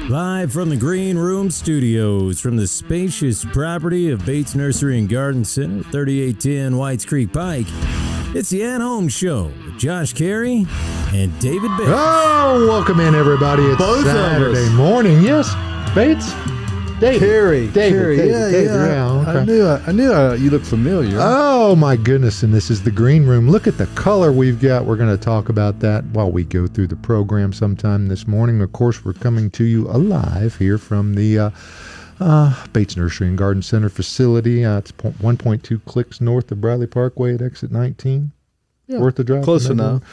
Live from the Green Room Studios, from the spacious property of Bates Nursery and Garden Center, 3810 Whites Creek Pike, it's the At Home Show with Josh Cary and David Bates. Oh, welcome in, everybody. It's Both Saturday morning. Yes, Bates? David. Cary. David. Yeah. Okay. I knew you looked familiar. Oh, my goodness. And this is the Green Room. Look at the color we've got. We're going to talk about that while we go through the program sometime this morning. Of course, we're coming to you alive here from the Bates Nursery and Garden Center facility. It's 1.2 clicks north of Bradley Parkway at exit 19. Yeah, worth the drive. close enough.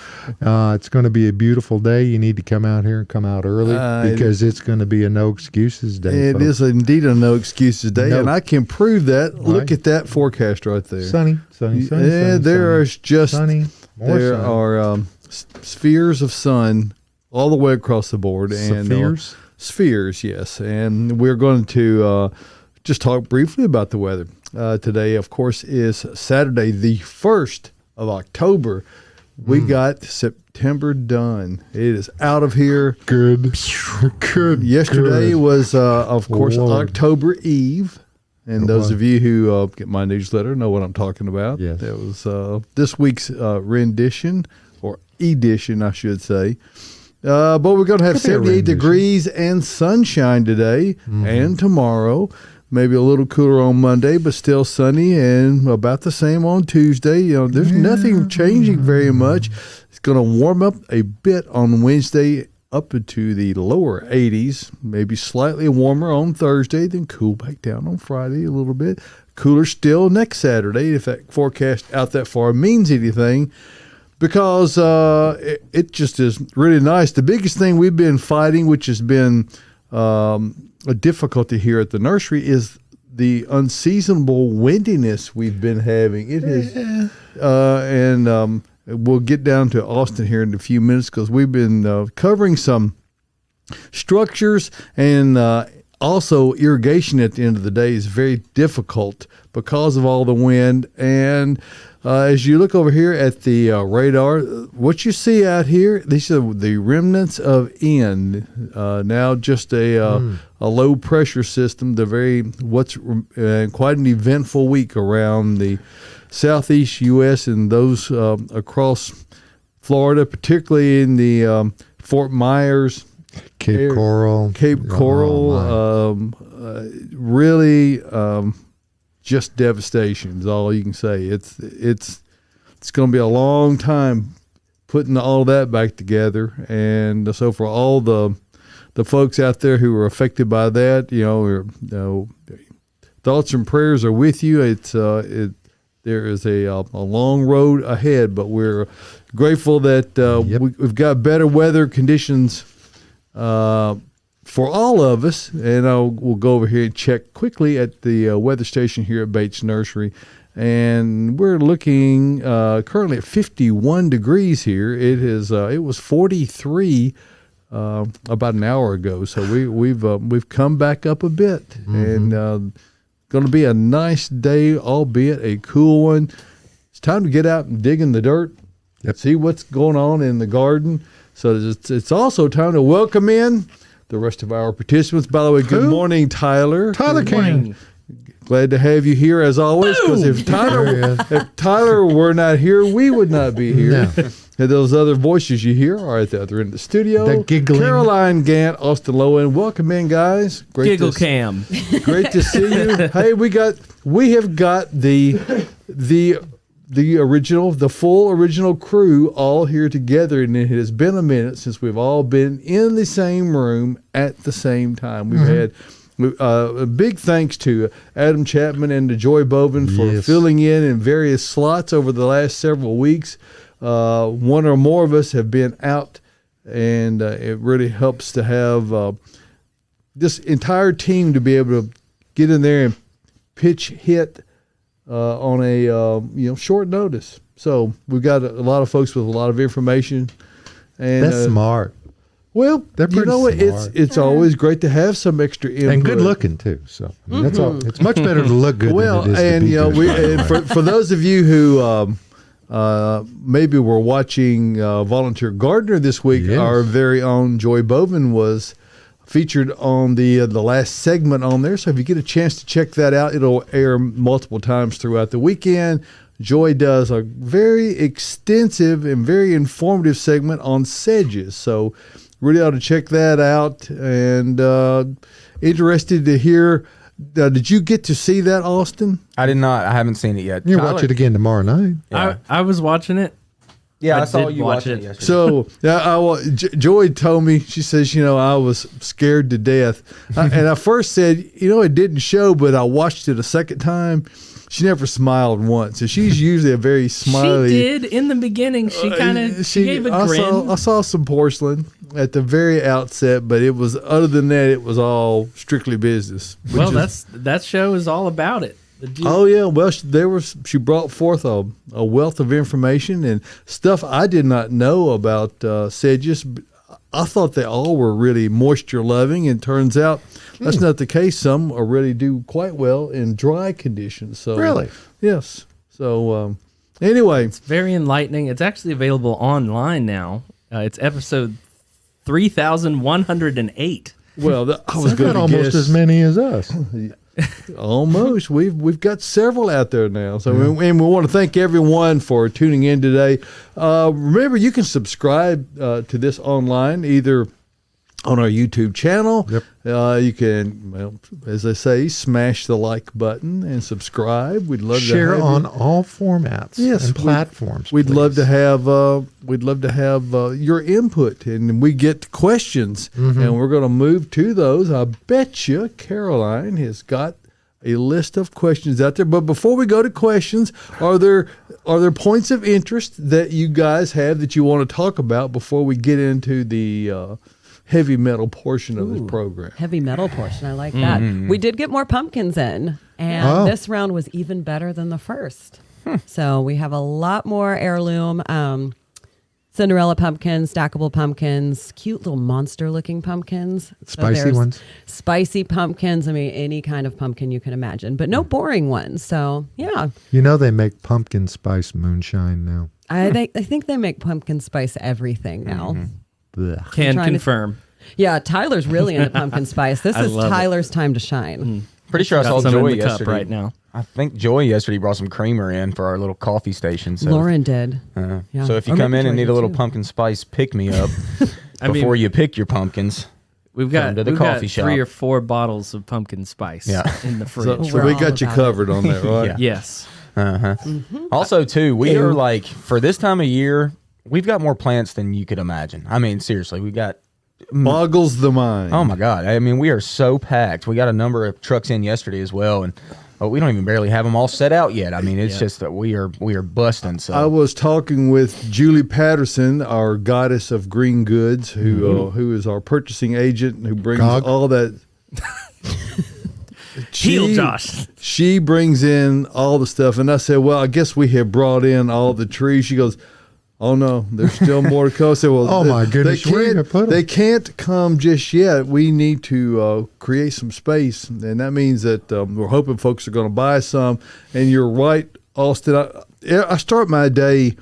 It's going to be a beautiful day. You need to come out here and come out early because it's going to be a no excuses day. It is indeed a no excuses day, and I can prove that. Right. Look at that forecast right there. Sunny. There are spheres of sun all the way across the board. Spheres? Spheres, yes. And we're going to just talk briefly about the weather. Today, of course, is Saturday, the 1st of October. We got September done. It is out of here. Good. Yesterday was, of course, Lord. October Eve. And those of you who get my newsletter know what I'm talking about. Yes. It was this week's rendition, or edition, I should say. But we're going to have 78 degrees and sunshine today and tomorrow. Maybe a little cooler on Monday, but still sunny, and about the same on Tuesday. You know, there's nothing changing very much. It's going to warm up a bit on Wednesday up into the lower 80s, maybe slightly warmer on Thursday, then cool back down on Friday a little bit. Cooler still next Saturday, if that forecast out that far means anything, because it just is really nice. The biggest thing we've been fighting, which has been a difficulty here at the nursery, is the unseasonable windiness we've been having. It has, and we'll get down to Austin here in a few minutes because we've been covering some structures, and also irrigation at the end of the day is very difficult because of all the wind. And as you look over here at the radar, what you see out here, these are the remnants of N. Now just a low pressure system. Quite an eventful week around the southeast U.S. and those across Florida, particularly in the Fort Myers, Cape Coral. Really. Just devastation is all you can say. It's going to be a long time putting all that back together, and so for all the folks out there who are affected by that, thoughts and prayers are with you. There is a long road ahead, but we're grateful that we've got better weather conditions for all of us, and we'll go over here and check quickly at the weather station here at Bates Nursery, and we're looking currently at 51 degrees here. It was 43 about an hour ago, so we've come back up a bit, and going to be a nice day, albeit a cool one. It's time to get out and dig in the dirt, see what's going on in the garden. So it's also time to welcome in the rest of our participants. By the way, good morning, Tyler. Tyler King. Glad to have you here as always, because if Tyler were not here, we would not be here. No. And those other voices you hear are at the other end of the studio. The giggling. Caroline Gant, Austin Lowen. Welcome in, guys. Giggle cam. Great to see you. Hey, we have got the full original crew all here together, and it has been a minute since we've all been in the same room at the same time. We've had a big thanks to Adam Chapman and to Joy Bovin for filling in various slots over the last several weeks. One or more of us have been out, and it really helps to have this entire team to be able to get in there and pitch hit on a short notice. So we've got a lot of folks with a lot of information, and that's smart. Well, they're pretty smart. It's always great to have some extra input, and good looking too. So I mean, that's all. It's much better to look good. Well, than it is and to be good. and for those of you who maybe were watching Volunteer Gardener this week, our very own Joy Bovin was featured on the last segment on there. So if you get a chance to check that out, it'll air multiple times throughout the weekend. Joy does a very extensive and very informative segment on sedges. So really ought to check that out. And interested to hear, did you get to see that, Austin? I did not. I haven't seen it yet. You watch it again tomorrow night. Yeah. I was watching it. Yeah, I I saw did you watch watching it. it yesterday. So Joy told me, she says, I was scared to death. And I first said, it didn't show, but I watched it a second time. She never smiled once. So she's usually a very smiley. She did in the beginning. She kind of gave a grin. I saw some porcelain at the very outset, but it was, other than that, it was all strictly business. Well, that show is all about it. Oh yeah, well she brought forth a wealth of information and stuff I did not know about sedges. I thought they all were really moisture loving, and turns out that's not the case. Some really do quite well in dry conditions. So Really? Yes. So anyway, It's very enlightening. It's actually available online now. It's episode 3108. well, I was I've going got to almost guess as many as us. almost. We've got several out there now. So and we want to thank everyone for tuning in today. Remember, you can subscribe to this online either on our YouTube channel. Yep. You can, well, as I say, smash the like button and subscribe. We'd love Share to have on you. all formats and platforms. We'd please. love to have your input, and we get questions, and we're going to move to those. I bet you Caroline has got a list of questions out there. But before we go to questions, are there points of interest that you guys have that you want to talk about before we get into the heavy metal portion of this program? Heavy metal portion. I like that. We did get more pumpkins in, and this round was even better than the first. So we have a lot more heirloom Cinderella pumpkins, stackable pumpkins, cute little monster-looking pumpkins. Spicy there's ones? Spicy pumpkins. I mean, any kind of pumpkin you can imagine, but no boring ones. So, yeah. They make pumpkin spice moonshine now. I think they make pumpkin spice everything now. Blech. Can trying to- confirm. Yeah, Tyler's really into pumpkin spice. This I is love it. Tyler's time to shine. Pretty sure I Got saw some Joy in the cup yesterday. right now. I think Joy yesterday brought some creamer in for our little coffee station. So, Lauren did. Yeah. So if you Or come maybe in and Joy need did a little too. pumpkin spice pick me up I mean- before you pick your pumpkins, We've got, Come to the we've coffee got shop. 3 or 4 bottles of pumpkin spice in the fridge. So We're we all got you about covered on that, right? Yeah. Yes. Also, too, we are like, for this time of year, we've got more plants than you could imagine. I mean, seriously, we got, Boggles the mind. oh my God. I mean, we are so packed. We got a number of trucks in yesterday as well. And we don't even barely have them all set out yet. I mean, it's just that we are busting. So I was talking with Julie Patterson, our goddess of green goods, who is our purchasing agent, who brings Gog. all that. Heal, Josh. She brings in all the stuff, and I said, "Well, I guess we have brought in all the trees." She goes, "Oh no, there's still more to come." I said, "Well, Oh, my goodness, where are you gonna put 'em? They can't come just yet. We need to create some space, and that means that we're hoping folks are going to buy some." And you're right, Austin. I start my day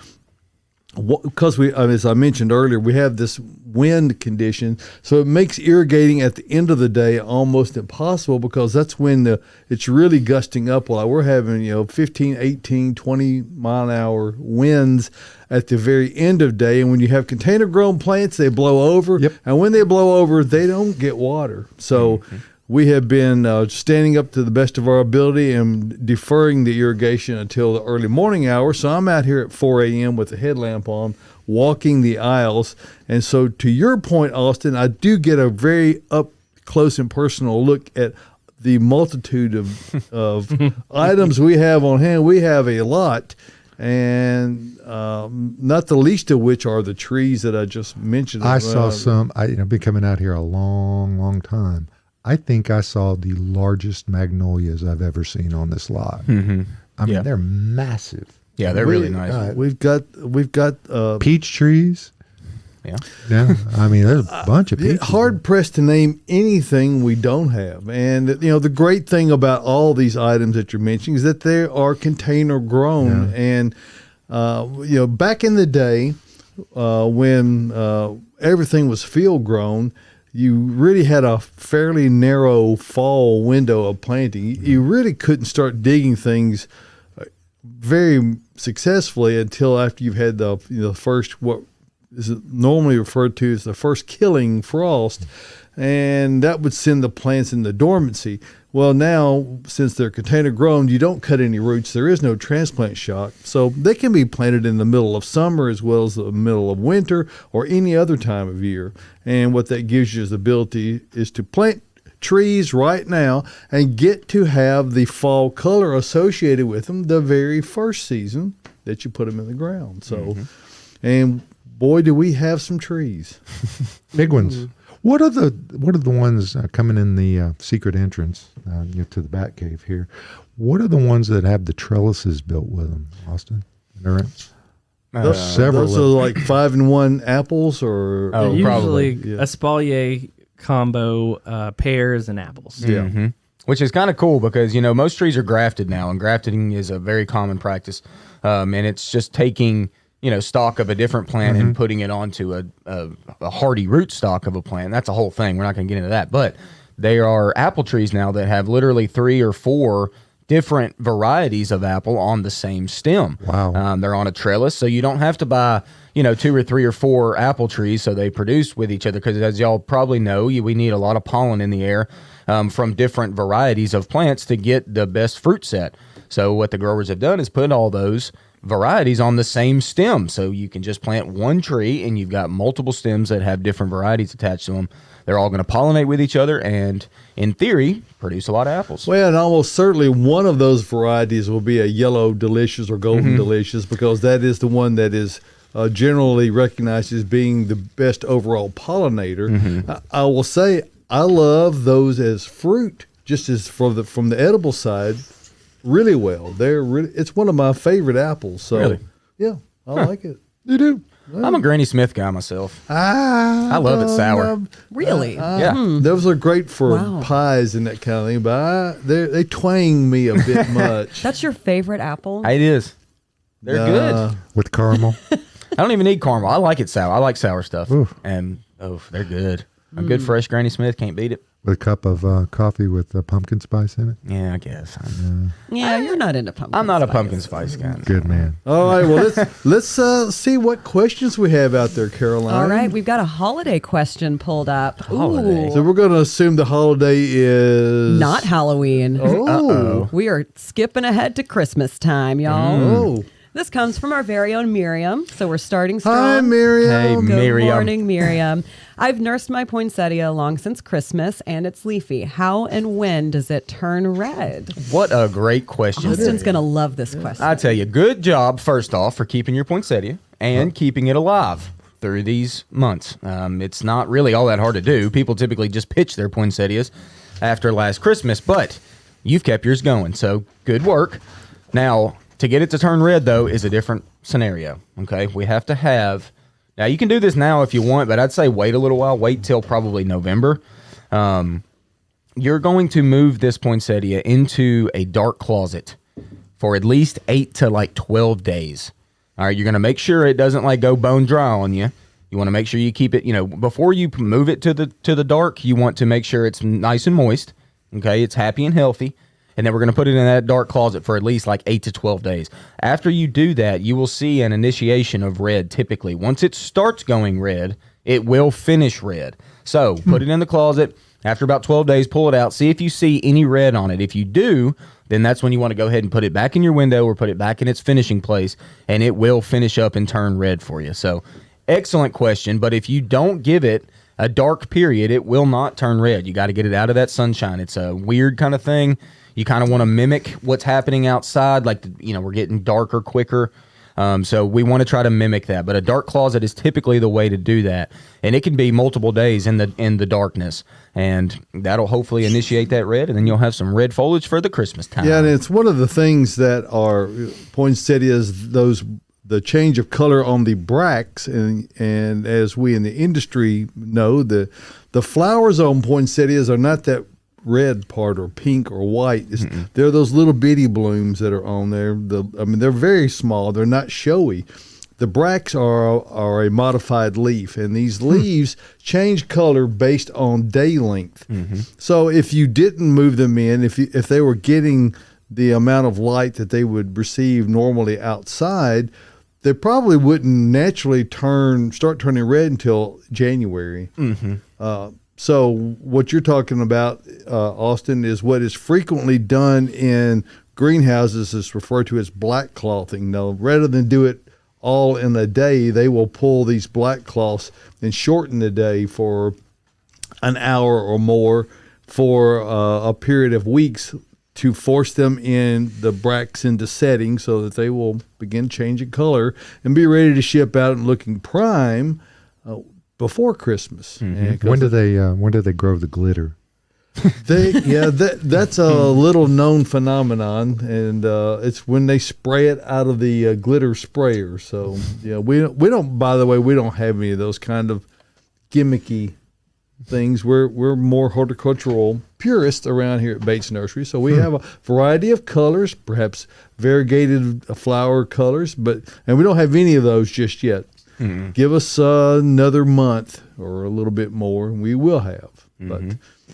because as I mentioned earlier, we have this wind condition, so it makes irrigating at the end of the day almost impossible, because that's when it's really gusting up. While we're having 15, 18, 20 mile an hour winds at the very end of day, and when you have container grown plants, they blow over. Yep. And when they blow over, they don't get water. So we have been standing up to the best of our ability and deferring the irrigation until the early morning hours. So I'm out here at 4 a.m. with the headlamp on, walking the aisles. And so to your point, Austin, I do get a very up close and personal look at the multitude of items we have on hand. We have a lot. And not the least of which are the trees that I just mentioned. I saw some. I've been coming out here a long, long time. I think I saw the largest magnolias I've ever seen on this lot. I mean, Yeah. they're massive. yeah, they're really nice. We've got Peach trees. Yeah. Yeah, I mean, there's a bunch of peaches. hard pressed to name anything we don't have. And the great thing about all these items that you're mentioning is that they are container grown. And back in the day when everything was field grown, you really had a fairly narrow fall window of planting. You really couldn't start digging things very successfully until after you've had the first, what is normally referred to as the first killing frost, and that would send the plants into dormancy. Well, now, since they're container grown, you don't cut any roots. There is no transplant shock. So they can be planted in the middle of summer as well as the middle of winter or any other time of year. And what that gives you is the ability is to plant trees right now and get to have the fall color associated with them the very first season that you put them in the ground. So, and boy, do we have some trees. Big ones. What are the ones coming in the secret entrance to the bat cave here? What are the ones that have the trellises built with them, Austin? Those are like 5-in-1 apples, or usually espalier combo pears and apples. Yeah. Which is kind of cool because most trees are grafted now, and grafting is a very common practice, and it's just taking stock of a different plant and putting it onto a hardy root stock of a plant. That's a whole thing. We're not going to get into that. But there are apple trees now that have literally 3 or 4 different varieties of apple on the same stem. Wow. They're on a trellis, so you don't have to buy 2 or 3 or 4 apple trees so they produce with each other, because as y'all probably know, we need a lot of pollen in the air from different varieties of plants to get the best fruit set. So what the growers have done is put all those varieties on the same stem, so you can just plant one tree and you've got multiple stems that have different varieties attached to them. They're all going to pollinate with each other and, in theory, produce a lot of apples. Well, and almost certainly one of those varieties will be a yellow delicious or golden delicious, because that is the one that is generally recognized as being the best overall pollinator. I will say I love those as fruit, just as from the edible side. Really well. It's one of my favorite apples. So Really? Yeah, I like it. You do? I'm a Granny Smith guy myself. I love it sour. Really? Yeah. Those are great for Wow. pies and that kind of thing, but they twang me a bit much. That's your favorite apple? It is. They're good. With caramel? I don't even need caramel. I like it sour. I like sour stuff. Oof. And they're good. A good fresh Granny Smith, can't beat it. With a cup of coffee with pumpkin spice in it? Yeah, I guess. Yeah, you're not into pumpkin I'm not a spice. pumpkin spice guy. Good man. All right, well, let's see what questions we have out there, Caroline. All right, we've got a holiday question pulled up. Holiday. Ooh. So we're going to assume the holiday is Not Halloween. Oh. We are skipping ahead to Christmas time, y'all. Oh. This comes from our very own Miriam, so we're starting strong. Hi, Miriam. Hey, Good Miriam. morning, Miriam. I've nursed my poinsettia long since Christmas, and it's leafy. How and when does it turn red? What a great question. Austin's going to love this question. I tell you, good job, first off, for keeping your poinsettia and keeping it alive through these months. It's not really all that hard to do. People typically just pitch their poinsettias after last Christmas, but you've kept yours going, so good work. Now, to get it to turn red, though, is a different scenario, okay? We have to have... Now, you can do this now if you want, but I'd say wait a little while. Wait till probably November. You're going to move this poinsettia into a dark closet for at least 8 to 12 days. All right, you're going to make sure it doesn't go bone dry on you. You want to make sure you keep it, before you move it to the dark, you want to make sure it's nice and moist, okay? It's happy and healthy. And then we're going to put it in that dark closet for at least 8 to 12 days. After you do that, you will see an initiation of red typically. Once it starts going red, it will finish red. So put it in the closet. After about 12 days, pull it out. See if you see any red on it. If you do, then that's when you want to go ahead and put it back in your window or put it back in its finishing place, and it will finish up and turn red for you. So excellent question. But if you don't give it a dark period, it will not turn red. You got to get it out of that sunshine. It's a weird kind of thing. You kind of want to mimic what's happening outside, we're getting darker quicker. So we want to try to mimic that. But a dark closet is typically the way to do that. And it can be multiple days in the darkness. And that'll hopefully initiate that red, and then you'll have some red foliage for the Christmas time. Yeah, and it's one of the things that are poinsettias, the change of color on the bracts, and as we in the industry know, the flowers on poinsettias are not that red part or pink or white. They're those little bitty blooms that are on there. They're very small. They're not showy. the bracts are a modified leaf, and these leaves change color based on day length. So if you didn't move them in, if they were getting the amount of light that they would receive normally outside, they probably wouldn't naturally start turning red until January. So what you're talking about, Austin, is what is frequently done in greenhouses is referred to as black clothing. Now, rather than do it all in a day, they will pull these black cloths and shorten the day for an hour or more for a period of weeks to force them in the bracts into setting so that they will begin changing color and be ready to ship out and looking prime before Christmas. When do they grow the glitter? That's a little known phenomenon, and it's when they spray it out of the glitter sprayer. So we don't. By the way, we don't have any of those kind of gimmicky things. We're more horticultural purists around here at Bates Nursery, so we have a variety of colors, perhaps variegated flower colors, and we don't have any of those just yet. Give us another month or a little bit more, and we will have.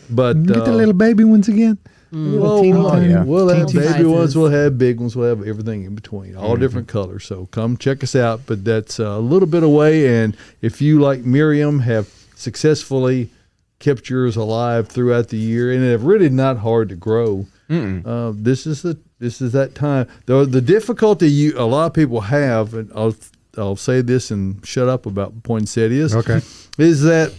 But get the little baby ones again. We'll have baby ones, we'll have big ones, we'll have everything in between, all different colors. So come check us out. But that's a little bit away, and if you, like Miriam, have successfully kept yours alive throughout the year, and they're really not hard to grow. This is that time. The difficulty a lot of people have, and I'll say this and shut up about poinsettias. Okay, is that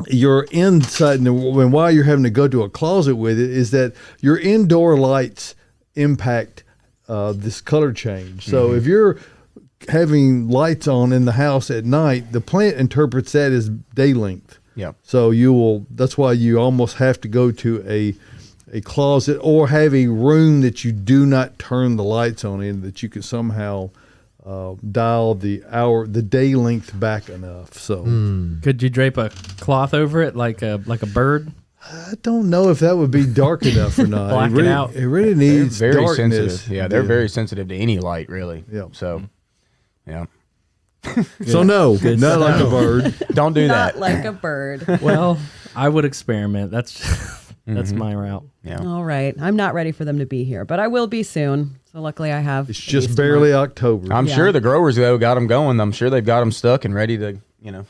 you're inside, and while you're having to go to a closet with it, is that your indoor lights impact this color change. So if you're having lights on in the house at night, the plant interprets that as day length. Yeah. So that's why you almost have to go to a closet or have a room that you do not turn the lights on in, that you can somehow dial the day length back enough. So Could you drape a cloth over it like a bird? I don't know if that would be dark enough or not. Black it out. It really needs They're very darkness. sensitive. Yeah, they're very sensitive to any light, really. Yeah. So, yeah. So not like a bird. Don't do Not that. like a bird. Well, I would experiment. That's my route. Yeah. All right. I'm not ready for them to be here, but I will be soon. So luckily I have. It's at just least a barely month. October. I'm sure the growers, though, got them going. I'm sure they've got them stuck and ready to,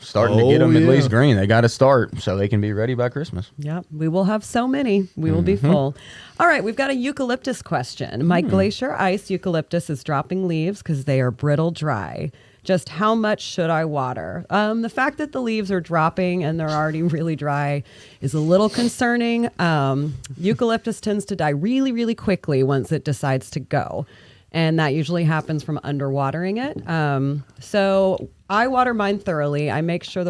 starting to get them at least green. They got to start so they can be ready by Christmas. Yep. We will have so many. We will be full. All right. We've got a eucalyptus question. My glacier ice eucalyptus is dropping leaves because they are brittle dry. Just how much should I water? The fact that the leaves are dropping and they're already really dry is a little concerning. Eucalyptus tends to die really, really quickly once it decides to go. And that usually happens from underwatering it. So I water mine thoroughly. I make sure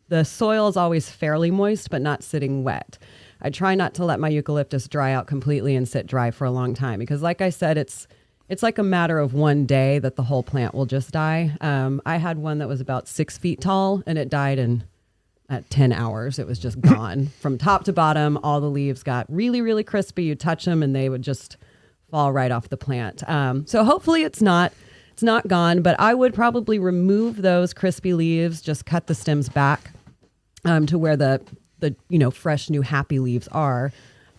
the soil is always fairly moist, but not sitting wet. I try not to let my eucalyptus dry out completely and sit dry for a long time because, like I said, it's like a matter of one day that the whole plant will just die. I had one that was about 6 feet tall, and it died at 10 hours. It was just gone. From top to bottom, all the leaves got really, really crispy. You touch them, and they would just fall right off the plant. So hopefully it's not gone, but I would probably remove those crispy leaves, just cut the stems back to where the fresh, new, happy leaves are.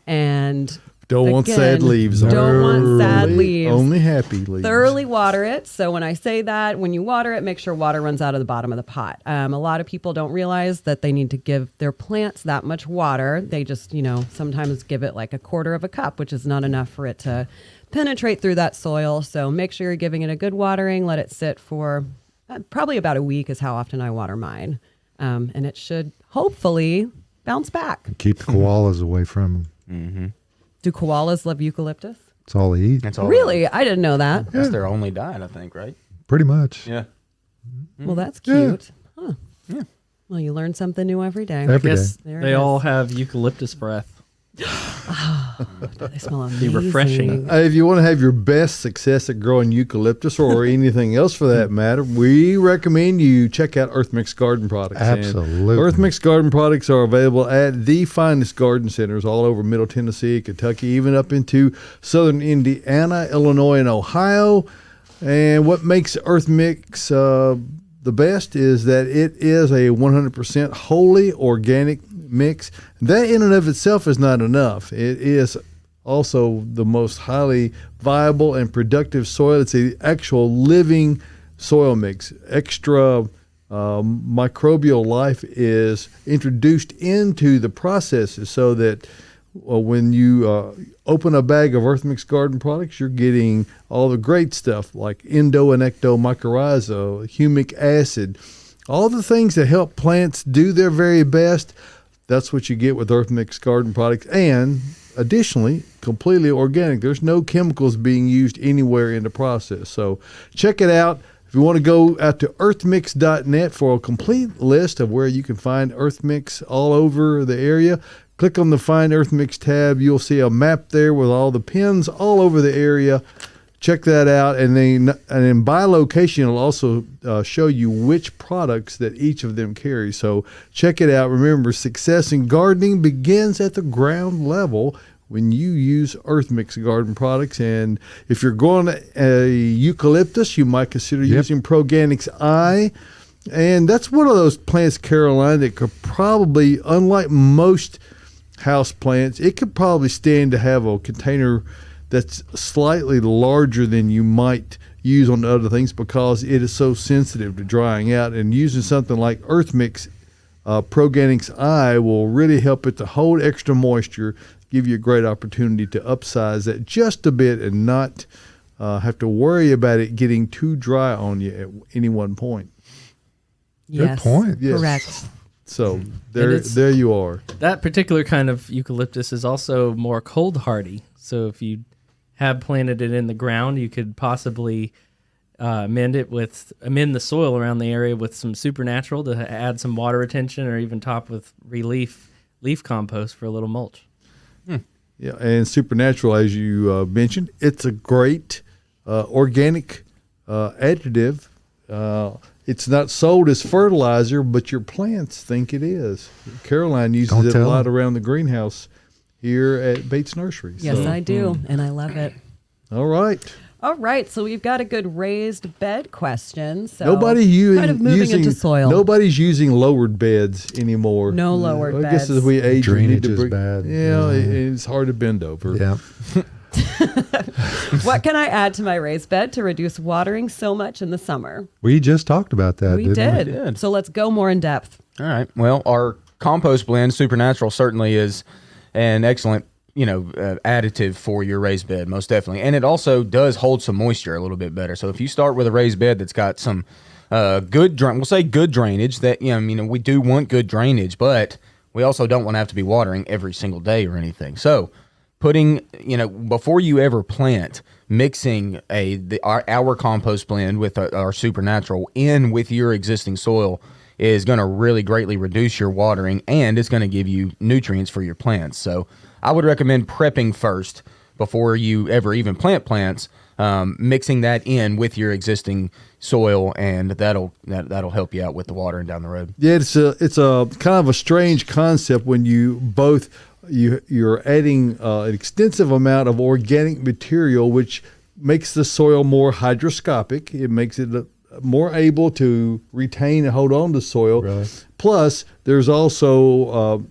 And Don't want sad leaves. Don't want sad leaves. Only happy leaves. Thoroughly water it. So when I say that, when you water it, make sure water runs out of the bottom of the pot. A lot of people don't realize that they need to give their plants that much water. They just, sometimes give it like a quarter of a cup, which is not enough for it to penetrate through that soil. So make sure you're giving it a good watering. Let it sit for probably about a week is how often I water mine. And it should hopefully bounce back. Keep the koalas away from them. Mm-hmm. Do koalas love eucalyptus? That's all they eat. That's all. Really? I didn't know that. That's their only diet, I think, right? Pretty much. Yeah. Well, that's cute. Huh. Yeah. Well, you learn something new every day. Every I guess day. There it they is. all have eucalyptus breath. They smell Be amazing. refreshing. If you want to have your best success at growing eucalyptus or anything else for that matter, we recommend you check out Earth Mix Garden Products. Absolutely. And Earth Mix Garden Products are available at the finest garden centers all over Middle Tennessee, Kentucky, even up into southern Indiana, Illinois, and Ohio. And what makes Earth Mix the best is that it is a 100% wholly organic mix. That in and of itself is not enough. It is also the most highly viable and productive soil. It's an actual living soil mix. Extra microbial life is introduced into the processes so that when you open a bag of Earth Mix garden products, you're getting all the great stuff like endo and ecto mycorrhiza, humic acid, all the things that help plants do their very best. That's what you get with Earth Mix garden products. And additionally, completely organic. There's no chemicals being used anywhere in the process. So check it out. If you want to go out to earthmix.net for a complete list of where you can find Earth Mix all over the area, click on the Find Earth Mix tab. You'll see a map there with all the pins all over the area. Check that out. And then by location, it'll also show you which products that each of them carry. So check it out. Remember, success in gardening begins at the ground level when you use Earth Mix garden products. And if you're going eucalyptus, you might consider using Proganics I. And that's one of those plants, Caroline, that could probably, unlike most house plants, it could probably stand to have a container that's slightly larger than you might use on other things because it is so sensitive to drying out. And using something like Earth Mix Proganics I will really help it to hold extra moisture, give you a great opportunity to upsize that just a bit and not have to worry about it getting too dry on you at any one point. Yes, good point. Yes. Correct. So there you are. That particular kind of eucalyptus is also more cold hardy. So if you have planted it in the ground, you could possibly amend the soil around the area with some supernatural to add some water retention, or even top with leaf compost for a little mulch. Yeah, and supernatural, as you mentioned, it's a great organic additive. It's not sold as fertilizer, but your plants think it is. Caroline uses it a lot around the greenhouse here at Bates Nursery. Yes, I do, and I love it. All right. All right, so we've got a good raised bed question. So kind of moving into soil. Nobody's using lowered beds anymore. No lowered beds. I guess as we age, drainage we need to is bad. Yeah, it's hard to bend over. Yeah. What can I add to my raised bed to reduce watering so much in the summer? We just talked about that, We didn't we? did. So let's go more in depth. All right. Well, our compost blend, Supernatural, certainly is an excellent, additive for your raised bed, most definitely. And it also does hold some moisture a little bit better. So if you start with a raised bed that's got some good drainage, that, we do want good drainage, but we also don't want to have to be watering every single day or anything. So putting, before you ever plant, mixing our compost blend with our Supernatural in with your existing soil is going to really greatly reduce your watering, and it's going to give you nutrients for your plants. So I would recommend prepping first before you ever even plant plants, mixing that in with your existing soil, and that'll help you out with the watering down the road. Yeah, it's a kind of a strange concept when you're adding an extensive amount of organic material, which makes the soil more hydroscopic. It makes it more able to retain and hold on to soil. Really? Plus, there's also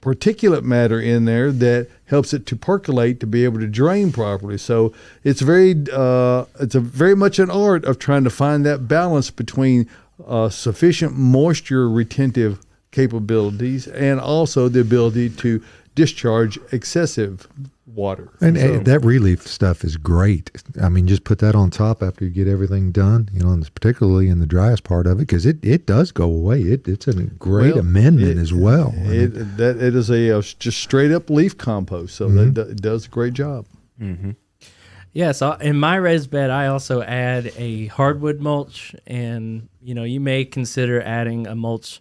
particulate matter in there that helps it to percolate to be able to drain properly. So it's very much an art of trying to find that balance between sufficient moisture retentive capabilities and also the ability to discharge excessive water. And that relief stuff is great. I mean, just put that on top after you get everything done, and particularly in the driest part of it, because it does go away. It's a great amendment as well. It is a just straight up leaf compost, so that does a great job. Mm-hmm. Yeah, so in my raised bed, I also add a hardwood mulch, and you may consider adding a mulch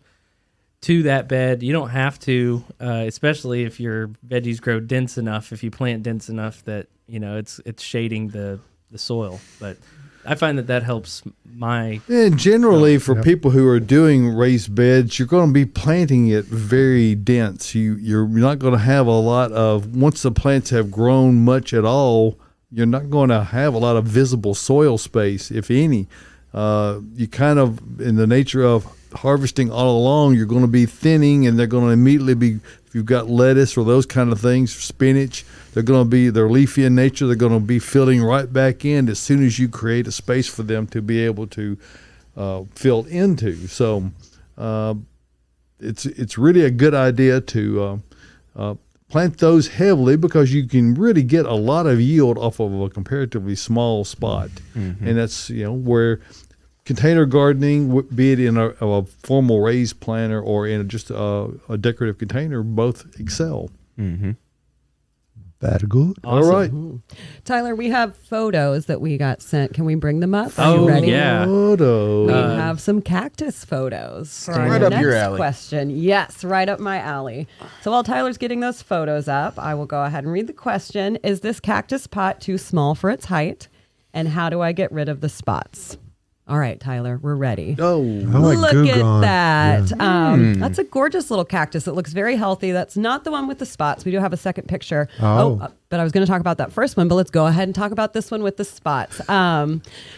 to that bed. You don't have to, especially if your veggies grow dense enough, if you plant dense enough that, it's shading the soil. But I find that helps And generally for people who are doing raised beds, you're going to be planting it very dense. You're not going to have a lot of, once the plants have grown much at all, you're not going to have a lot of visible soil space, if any. You kind of, in the nature of harvesting all along, you're going to be thinning, and they're going to immediately be, if you've got lettuce or those kind of things, spinach, they're leafy in nature. They're going to be filling right back in as soon as you create a space for them to be able to fill into. So it's really a good idea to plant those heavily, because you can really get a lot of yield off of a comparatively small spot. Mm-hmm. And that's, where container gardening, be it in a formal raised planter or in just a decorative container, both excel. Mm-hmm. That good. Awesome. All right. Mm-hmm. Tyler, we have photos that we got sent. Can we bring them up? Are you ready? Yeah. Photos. We have some cactus photos. Right up your alley. Question. Yes, right up my alley. So while Tyler's getting those photos up, I will go ahead and read the question. Is this cactus pot too small for its height? And how do I get rid of the spots? All right, Tyler, we're ready. Oh, look at that. Yeah. That's a gorgeous little cactus. It looks very healthy. That's not the one with the spots. We do have a second picture. But I was going to talk about that first one, but let's go ahead and talk about this one with the spots.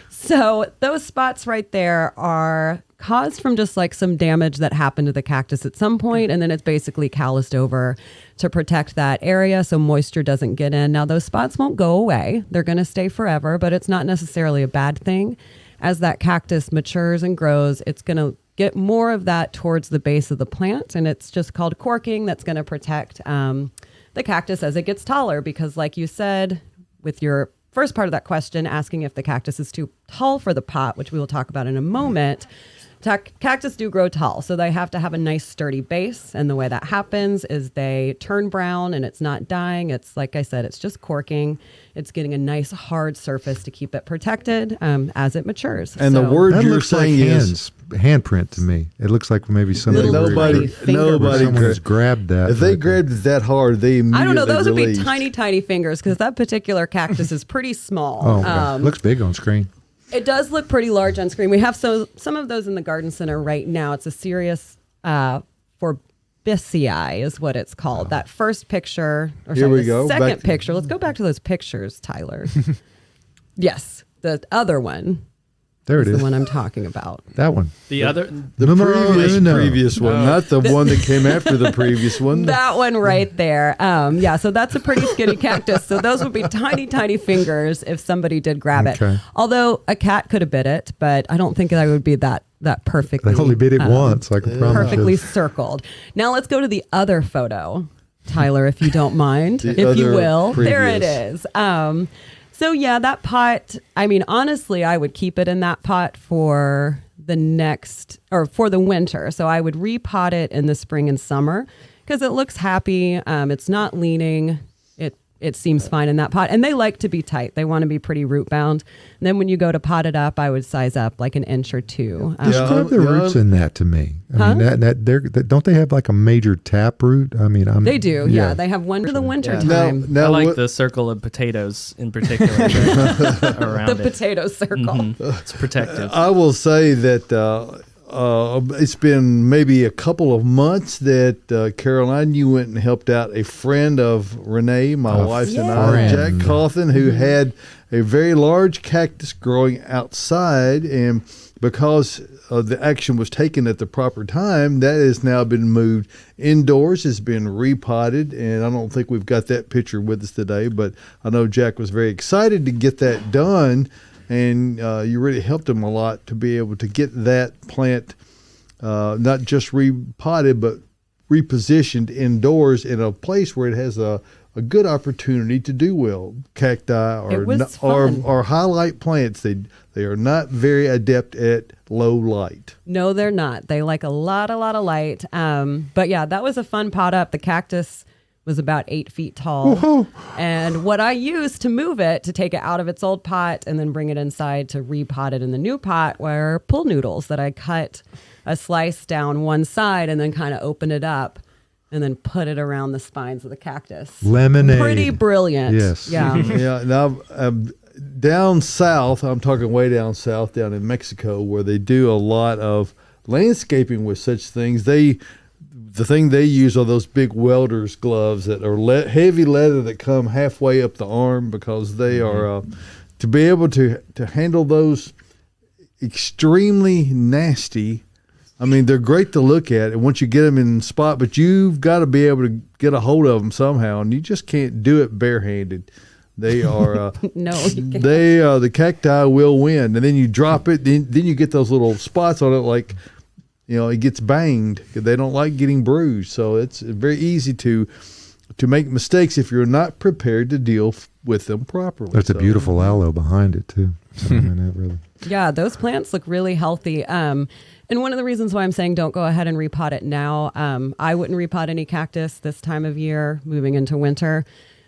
So those spots right there are caused from just like some damage that happened to the cactus at some point, and then it's basically calloused over to protect that area so moisture doesn't get in. Now, those spots won't go away. They're going to stay forever, but it's not necessarily a bad thing. As that cactus matures and grows, it's going to get more of that towards the base of the plant, and it's just called corking. That's going to protect the cactus as it gets taller, because like you said with your first part of that question, asking if the cactus is too tall for the pot, which we will talk about in a moment, cactus do grow tall, so they have to have a nice sturdy base, and the way that happens is they turn brown, and it's not dying. It's, like I said, it's just corking. It's getting a nice hard surface to keep it protected as it matures. And the word you're saying is handprint to me. It looks like maybe somebody someone's grabbed that. If they grabbed it that hard, they immediately I don't know. Those released. would be tiny fingers, because that particular cactus is pretty small. Oh, okay. Looks big on screen. It does look pretty large on screen. We have some of those in the garden center right now. It's a Sirius Forbicii is what it's called. That first picture, second picture. Let's go back to those pictures, Tyler. Yes, the other one. There it is. The one I'm talking about. That one. The previous one, not the one that came after the previous one. That one right there. So that's a pretty skinny cactus. So those would be tiny, tiny fingers if somebody did grab it. Although a cat could have bit it, but I don't think that would be that perfectly. They only bit it once, I can promise. Perfectly circled. Now let's go to the other photo, Tyler, if you don't mind, if you will. Previous. There it is. So yeah, that pot, I mean, honestly, I would keep it in that pot for the winter. So I would repot it in the spring and summer, because it looks happy. It's not leaning. It seems fine in that pot. And they like to be tight. They want to be pretty root bound. And then when you go to pot it up, I would size up like an inch or two. Describe the roots in that to me. I mean, don't they have like a major tap root? I mean, they do. Yeah, they have one for the winter time. Now I like the circle of potatoes in particular around the potato circle. Mm-hmm. It's protective. I will say that it's been maybe a couple of months that Caroline, you went and helped out a friend of Renee, my wife's and I, Jack Cawthon, who had a very large cactus growing outside, and because the action was taken at the proper time, that has now been moved indoors, has been repotted, and I don't think we've got that picture with us today, but I know Jack was very excited to get that done. And you really helped him a lot to be able to get that plant not just repotted, but repositioned indoors in a place where it has a good opportunity to do well. Cacti or highlight plants, they are not very adept at low light. No, they're not. They like a lot of light. But yeah, that was a fun pot up. The cactus was about 8 feet tall. Woo-hoo. And what I used to move it, to take it out of its old pot and then bring it inside to repot it in the new pot, were pool noodles that I cut a slice down one side and then kind of open it up and then put it around the spines of the cactus. Lemonade. Pretty brilliant. Yes. Yeah. Yeah. Now, down south, I'm talking way down south, down in Mexico, where they do a lot of landscaping with such things, the thing they use are those big welder's gloves that are heavy leather that come halfway up the arm, because they are to be able to handle those extremely nasty. I mean, they're great to look at, and once you get them in spot, but you've got to be able to get a hold of them somehow, and you just can't do it barehanded. They are No, you can't. the cacti will win, and then you drop it, then you get those little spots on it, like, you know, it gets banged. They don't like getting bruised, so it's very easy to make mistakes if you're not prepared to deal with them properly. There's a beautiful aloe behind it too. So, I mean, that really. Yeah, those plants look really healthy. And one of the reasons why I'm saying don't go ahead and repot it now, I wouldn't repot any cactus this time of year, moving into winter,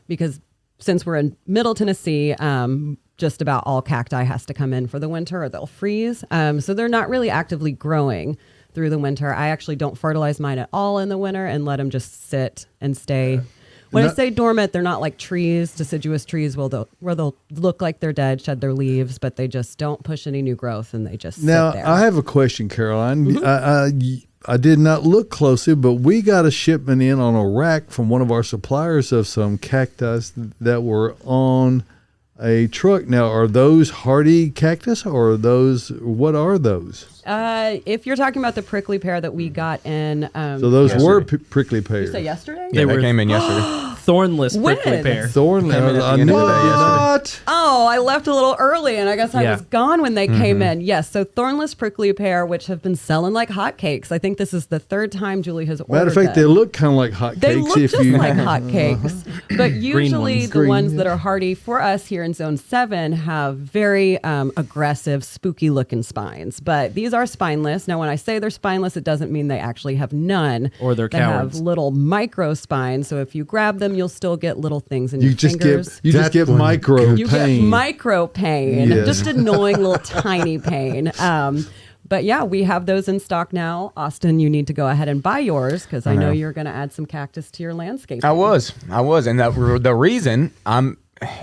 because since we're in Middle Tennessee, just about all cacti has to come in for the winter or they'll freeze. So they're not really actively growing through the winter. I actually don't fertilize mine at all in the winter and let them just sit and stay. When I say dormant, they're not like trees, deciduous trees, where they'll look like they're dead, shed their leaves, but they just don't push any new growth, and they just sit there. Now, I have a question, Caroline. Mm-hmm. I did not look closely, but we got a shipment in on a rack from one of our suppliers of some cactus that were on a truck. Now, are those hardy cactus, or what are those? If you're talking about the prickly pear that we got in, so those were prickly pears. you say yesterday? Yeah, they came in yesterday. Thornless prickly When? pear. Thornless. Came in at the end of the day yesterday. What? Oh, I left a little early, and I guess I was gone when they came in. Yes, so thornless prickly pear, which have been selling like hotcakes. I think this is the third time Julie has ordered Matter of fact, them. they look kind of like hotcakes. They look just like hotcakes, but usually ones. the ones that are hardy for us here in Zone 7 have very aggressive, spooky-looking spines. But these are spineless. Now, when I say they're spineless, it doesn't mean they actually have none. Or they're they cowards. have little micro spines, so if you grab them, you'll still get little things in your fingers. You just get That's when micro You pain. get micro pain, Yes. just annoying little tiny pain. But yeah, we have those in stock now. Austin, you need to go ahead and buy yours, because I know you're going to add some cactus to your landscape. I was, and the reason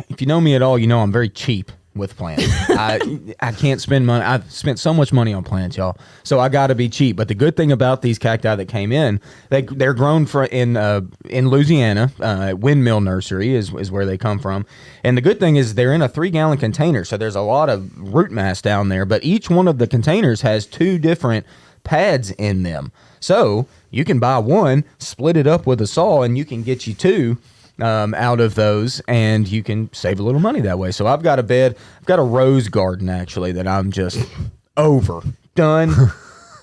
if you know me at all, you know I'm very cheap with plants. I can't spend money. I've spent so much money on plants, y'all. So I got to be cheap. But the good thing about these cacti that came in, they're grown in Louisiana. Windmill Nursery is where they come from. And the good thing is they're in a 3-gallon container, so there's a lot of root mass down there. But each one of the containers has 2 different pads in them. So you can buy one, split it up with a saw, and you can get you 2 out of those, and you can save a little money that way. So I've got a rose garden actually that I'm just done.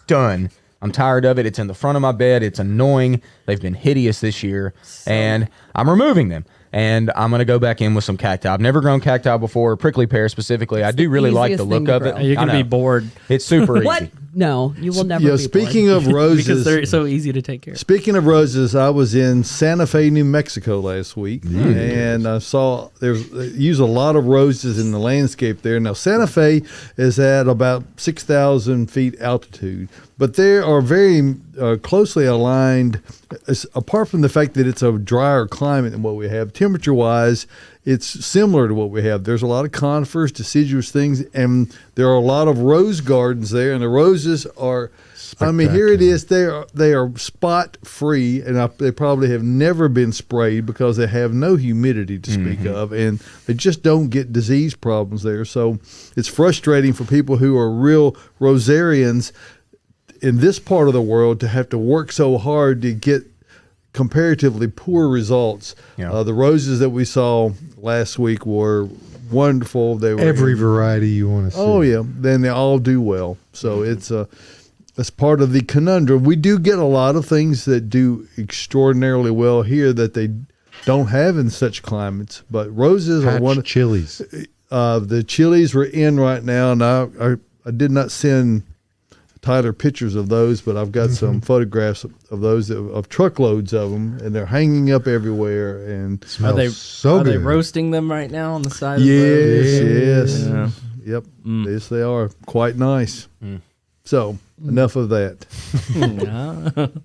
I'm tired of it. It's in the front of my bed. It's annoying. They've been hideous this year, and I'm removing them. And I'm going to go back in with some cacti. I've never grown cacti before, prickly pear specifically. I do really like the look of it. You're going to be bored. It's super What? easy. No, you will never be Speaking bored. of roses, because they're so easy to take care of. Speaking of roses, I was in Santa Fe, New Mexico last week, and I saw they use a lot of roses in the landscape there. Now, Santa Fe is at about 6,000 feet altitude, but they are very closely aligned, apart from the fact that it's a drier climate than what we have. Temperature-wise, it's similar to what we have. There's a lot of conifers, deciduous things, and there are a lot of rose gardens there, and the roses are, I mean, here it is. They are spot free, and they probably have never been sprayed because they have no humidity to speak of, and they just don't get disease problems there. So it's frustrating for people who are real rosarians in this part of the world to have to work so hard to get comparatively poor results. Yeah. The roses that we saw last week were wonderful. They were Every variety you want to see. Oh yeah, then they all do well. So it's part of the conundrum. We do get a lot of things that do extraordinarily well here that they don't have in such climates. But roses are one of chilies. The chilies were in right now, and I did not send Tyler pictures of those, but I've got some photographs of those, of truckloads of them, and they're hanging up everywhere. And Smells Are they so are good. they roasting them right now on the side of yes, Yeah. yep, yes, they are quite nice. So enough of that. the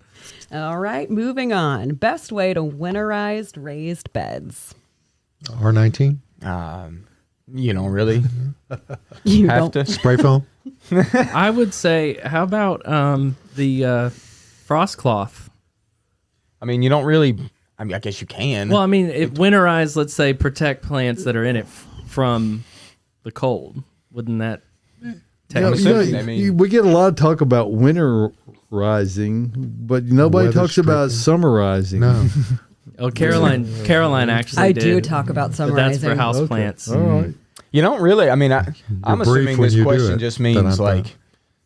All right, moving on. Best way to winterize raised beds. R19? You don't really You have don't. to. Spray foam? I would say, how about the frost cloth? mean, you don't really. I mean, I guess you can. Well, I mean, winterize, let's say, protect plants that are in it from the cold. Wouldn't that technically? We get a lot of talk about winterizing, but nobody talks about summerizing. No. Oh, Caroline actually I did. do talk about But summarizing. that's for house plants. All right. You don't really. I mean, I'm assuming when this you do question it, just but means I'm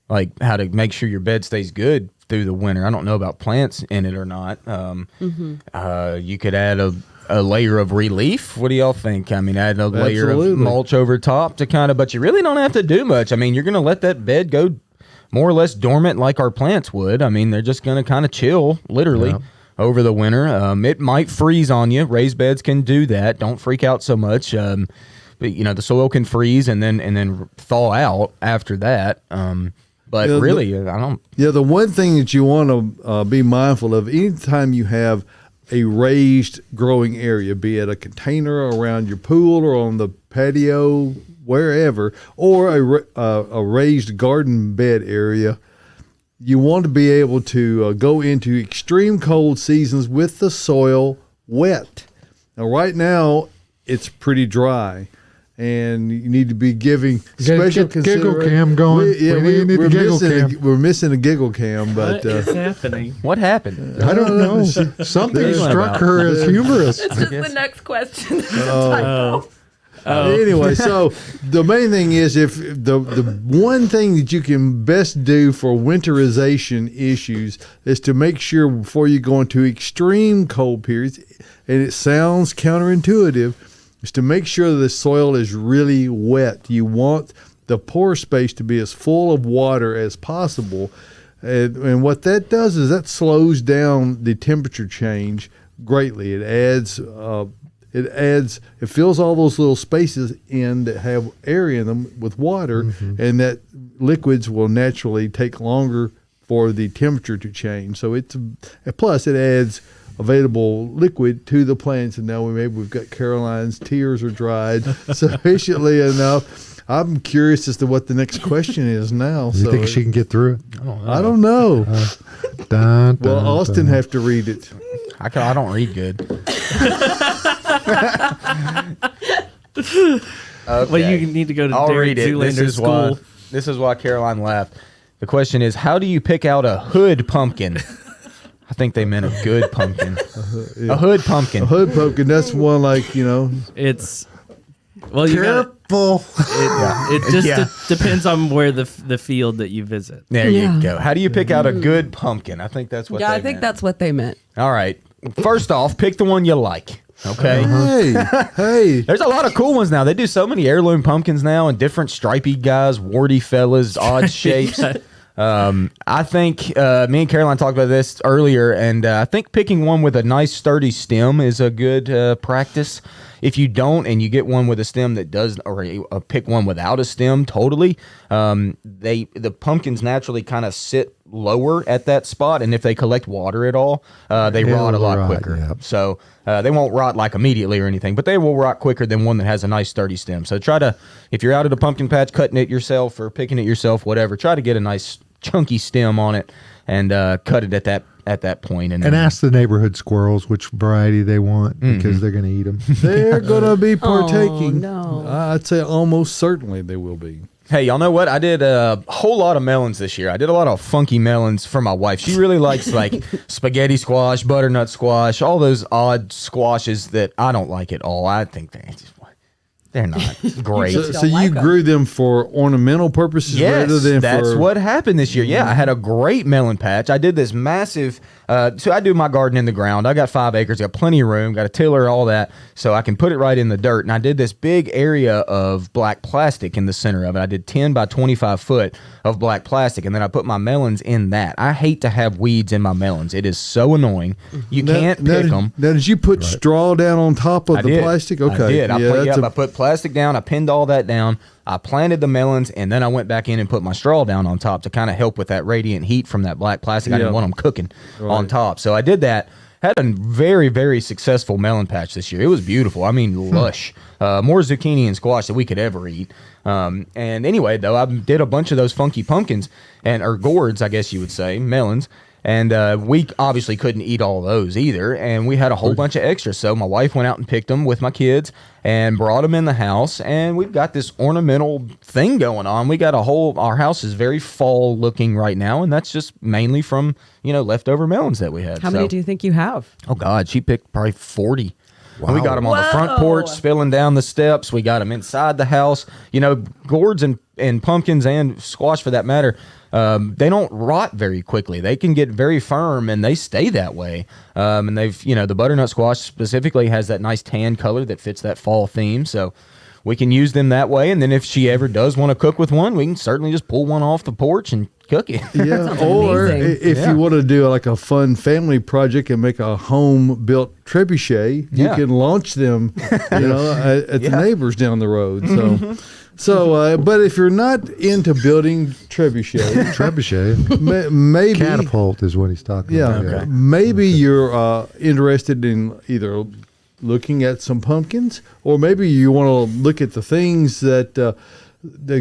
like how to make sure your bed stays good through the winter. I don't know about plants in it or not. You could add a layer of relief. What do y'all think? I mean, add a layer of mulch over top to kind of, but you really don't have to do much. I mean, you're going to let that bed go more or less dormant like our plants would. I mean, they're just going to kind of chill, literally. Yep. Over the winter. It might freeze on you. Raised beds can do that. Don't freak out so much. But the soil can freeze and then thaw out after that. But really, I don't. Yeah, the one thing that you want to be mindful of anytime you have a raised growing area, be it a container around your pool or on the patio, wherever, or a raised garden bed area. You want to be able to go into extreme cold seasons with the soil wet. Now, right now, it's pretty dry, and you need to be giving special Get giggle cam going. We're missing a giggle cam, but What is happening? What happened? I don't know. Something struck her as humorous. It's just the next question. Anyway, so the main thing is if the one thing that you can best do for winterization issues is to make sure before you go into extreme cold periods, and it sounds counterintuitive, is to make sure the soil is really wet. You want the pore space to be as full of water as possible. And what that does is that slows down the temperature change greatly. It fills all those little spaces in that have air in them with water, and that liquids will naturally take longer for the temperature to change. So plus it adds available liquid to the plants, and now we've got Caroline's tears are dried sufficiently enough. I'm curious as to what the next question is now. You think she can get through it? I don't know. Well, Austin have to read it. I don't read good. Well, you need to go to I'll Derek read it. Zoolander's school. This is why Caroline laughed. The question is, how do you pick out a hood pumpkin? I think they meant a good pumpkin. A hood pumpkin. A hood pumpkin, that's one It's well, you Careful. it just depends on where the field that you visit. There you go. How do you pick out a good pumpkin? I think that's what. Yeah, they I think meant. that's what they meant. All right. First off, pick the one you like. Okay. Hey. There's a lot of cool ones now. They do so many heirloom pumpkins now, and different stripy guys, warty fellas, odd shapes. I think me and Caroline talked about this earlier, and I think picking one with a nice sturdy stem is a good practice. If you don't, and you get one with a stem that does, or pick one without a stem, totally, the pumpkins naturally kind of sit lower at that spot, and if they collect water at all, they rot a lot quicker. Yep. So they won't rot like immediately or anything, but they will rot quicker than one that has a nice sturdy stem. So try to, if you're out at a pumpkin patch cutting it yourself or picking it yourself, whatever, try to get a nice chunky stem on it and cut it at that point. And ask the neighborhood squirrels which variety they want because they're going to eat them. They're going to be partaking. Oh, no. I'd say almost certainly they will be. Hey, y'all know what? I did a whole lot of melons this year. I did a lot of funky melons for my wife. She really likes like spaghetti squash, butternut squash, all those odd squashes that I don't like at all. I think they're not great. So you grew them for ornamental purposes rather than that's what happened this year. Yeah, I had a great melon patch. I did this massive. So I do my garden in the ground. I got 5 acres, got plenty of room, got a tiller, all that, so I can put it right in the dirt. And I did this big area of black plastic in the center of it. I did 10 by 25 foot of black plastic, and then I put my melons in that. I hate to have weeds in my melons. It is so annoying. You can't pick them. Now, did you put straw down on top of the plastic? Okay. I did. I put plastic down. I pinned all that down. I planted the melons, and then I went back in and put my straw down on top to kind of help with that radiant heat from that black plastic. I didn't want them cooking on top. So I did that. Had a very, very successful melon patch this year. It was beautiful. I mean, lush. More zucchini and squash than we could ever eat. And anyway, though, I did a bunch of those funky pumpkins, or gourds, I guess you would say, melons. And we obviously couldn't eat all those either. And we had a whole bunch of extras. So my wife went out and picked them with my kids and brought them in the house. And we've got this ornamental thing going on. We got our house is very fall looking right now. And that's just mainly from, leftover melons that we had. How many do you think you have? Oh, God, she picked probably 40. Wow. And we got them on the front porch, spilling down the steps. We got them inside the house. Gourds and pumpkins and squash, for that matter, they don't rot very quickly. They can get very firm, and they stay that way. And the butternut squash specifically has that nice tan color that fits that fall theme. So we can use them that way. And then if she ever does want to cook with one, we can certainly just pull one off the porch and cook it. Yeah, or if you want to do like a fun family project and make a home-built trebuchet, you can launch them, at the neighbors down the road. So, but if you're not into building trebuchet, maybe catapult is what he's talking about. Okay. Maybe you're interested in either looking at some pumpkins, or maybe you want to look at the things that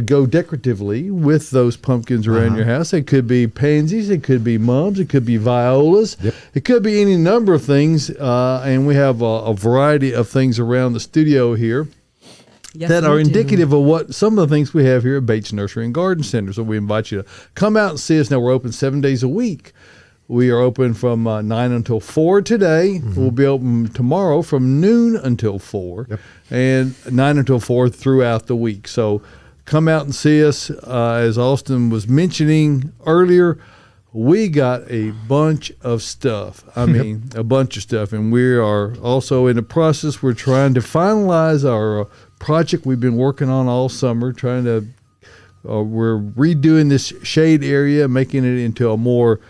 go decoratively with those pumpkins around your house. It could be pansies, it could be mums, it could be violas, it could be any number of things. And we have a variety of things around the studio here that are indicative of what some of the things we have here at Bates Nursery and Garden Center. So we invite you to come out and see us. Now, we're open 7 days a week. We are open from 9 until 4 today. We'll be open tomorrow from noon until 4, and 9 until 4 throughout the week. So come out and see us. As Austin was mentioning earlier, we got a bunch of stuff. I mean, a bunch of stuff. And we are also in the process. We're trying to finalize our project we've been working on all summer, we're redoing this shade area, making it into a more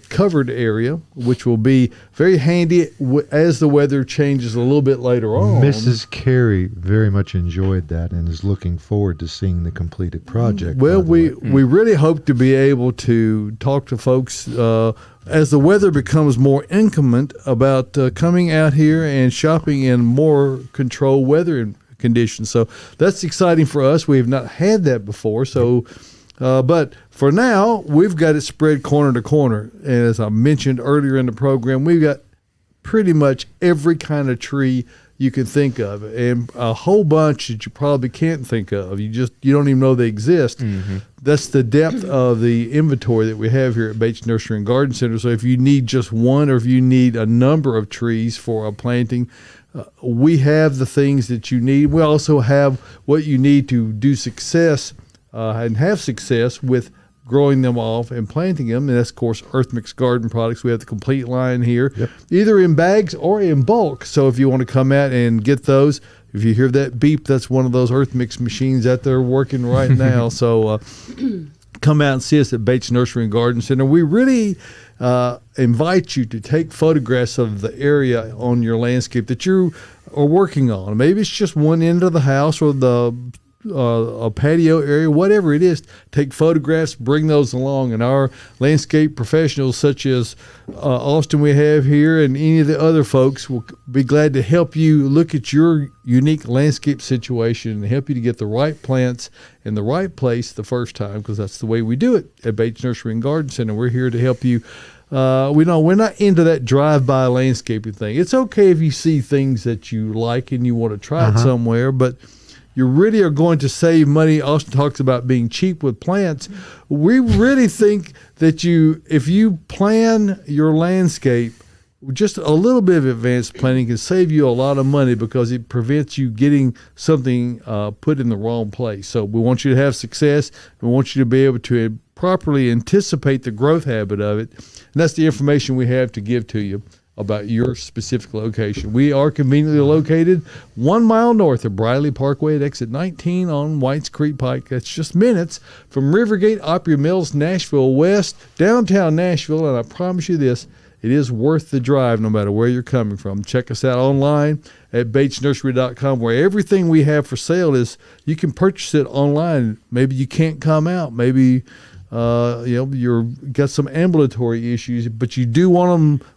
covered area, which will be very handy as the weather changes a little bit later on. Mrs. Cary very much enjoyed that and is looking forward to seeing the completed project. Well, we really hope to be able to talk to folks as the weather becomes more inclement about coming out here and shopping in more controlled weather conditions. So that's exciting for us. We have not had that before. So but for now, we've got it spread corner to corner. And as I mentioned earlier in the program, we've got pretty much every kind of tree you can think of, and a whole bunch that you probably can't think of. You don't even know they exist. That's the depth of the inventory that we have here at Bates Nursery and Garden Center. So if you need just one, or if you need a number of trees for a planting, we have the things that you need. We also have what you need to do success and have success with growing them off and planting them. And that's, of course, Earth Mix Garden Products. We have the complete line here, either in bags or in bulk. So if you want to come out and get those, if you hear that beep, that's one of those Earth Mix machines out there working right now. So come out and see us at Bates Nursery and Garden Center. We really invite you to take photographs of the area on your landscape that you are working on. Maybe it's just one end of the house or a patio area, whatever it is. Take photographs, bring those along, and our landscape professionals such as Austin we have here and any of the other folks will be glad to help you look at your unique landscape situation and help you to get the right plants in the right place the first time, because that's the way we do it at Bates Nursery and Garden Center. We're here to help you. We know we're not into that drive-by landscaping thing. It's okay if you see things that you like and you want to try it somewhere, but you really are going to save money. Austin talks about being cheap with plants. We really think that if you plan your landscape, just a little bit of advanced planning can save you a lot of money, because it prevents you getting something put in the wrong place. So we want you to have success. We want you to be able to properly anticipate the growth habit of it. And that's the information we have to give to you about your specific location. We are conveniently located 1 mile north of Briley Parkway at exit 19 on Whites Creek Pike. That's just minutes from Rivergate, Opry Mills, Nashville West, downtown Nashville. And I promise you this, it is worth the drive no matter where you're coming from. Check us out online at batesnursery.com, where everything we have for sale is, you can purchase it online. Maybe you can't come out. Maybe you've got some ambulatory issues, but you do want them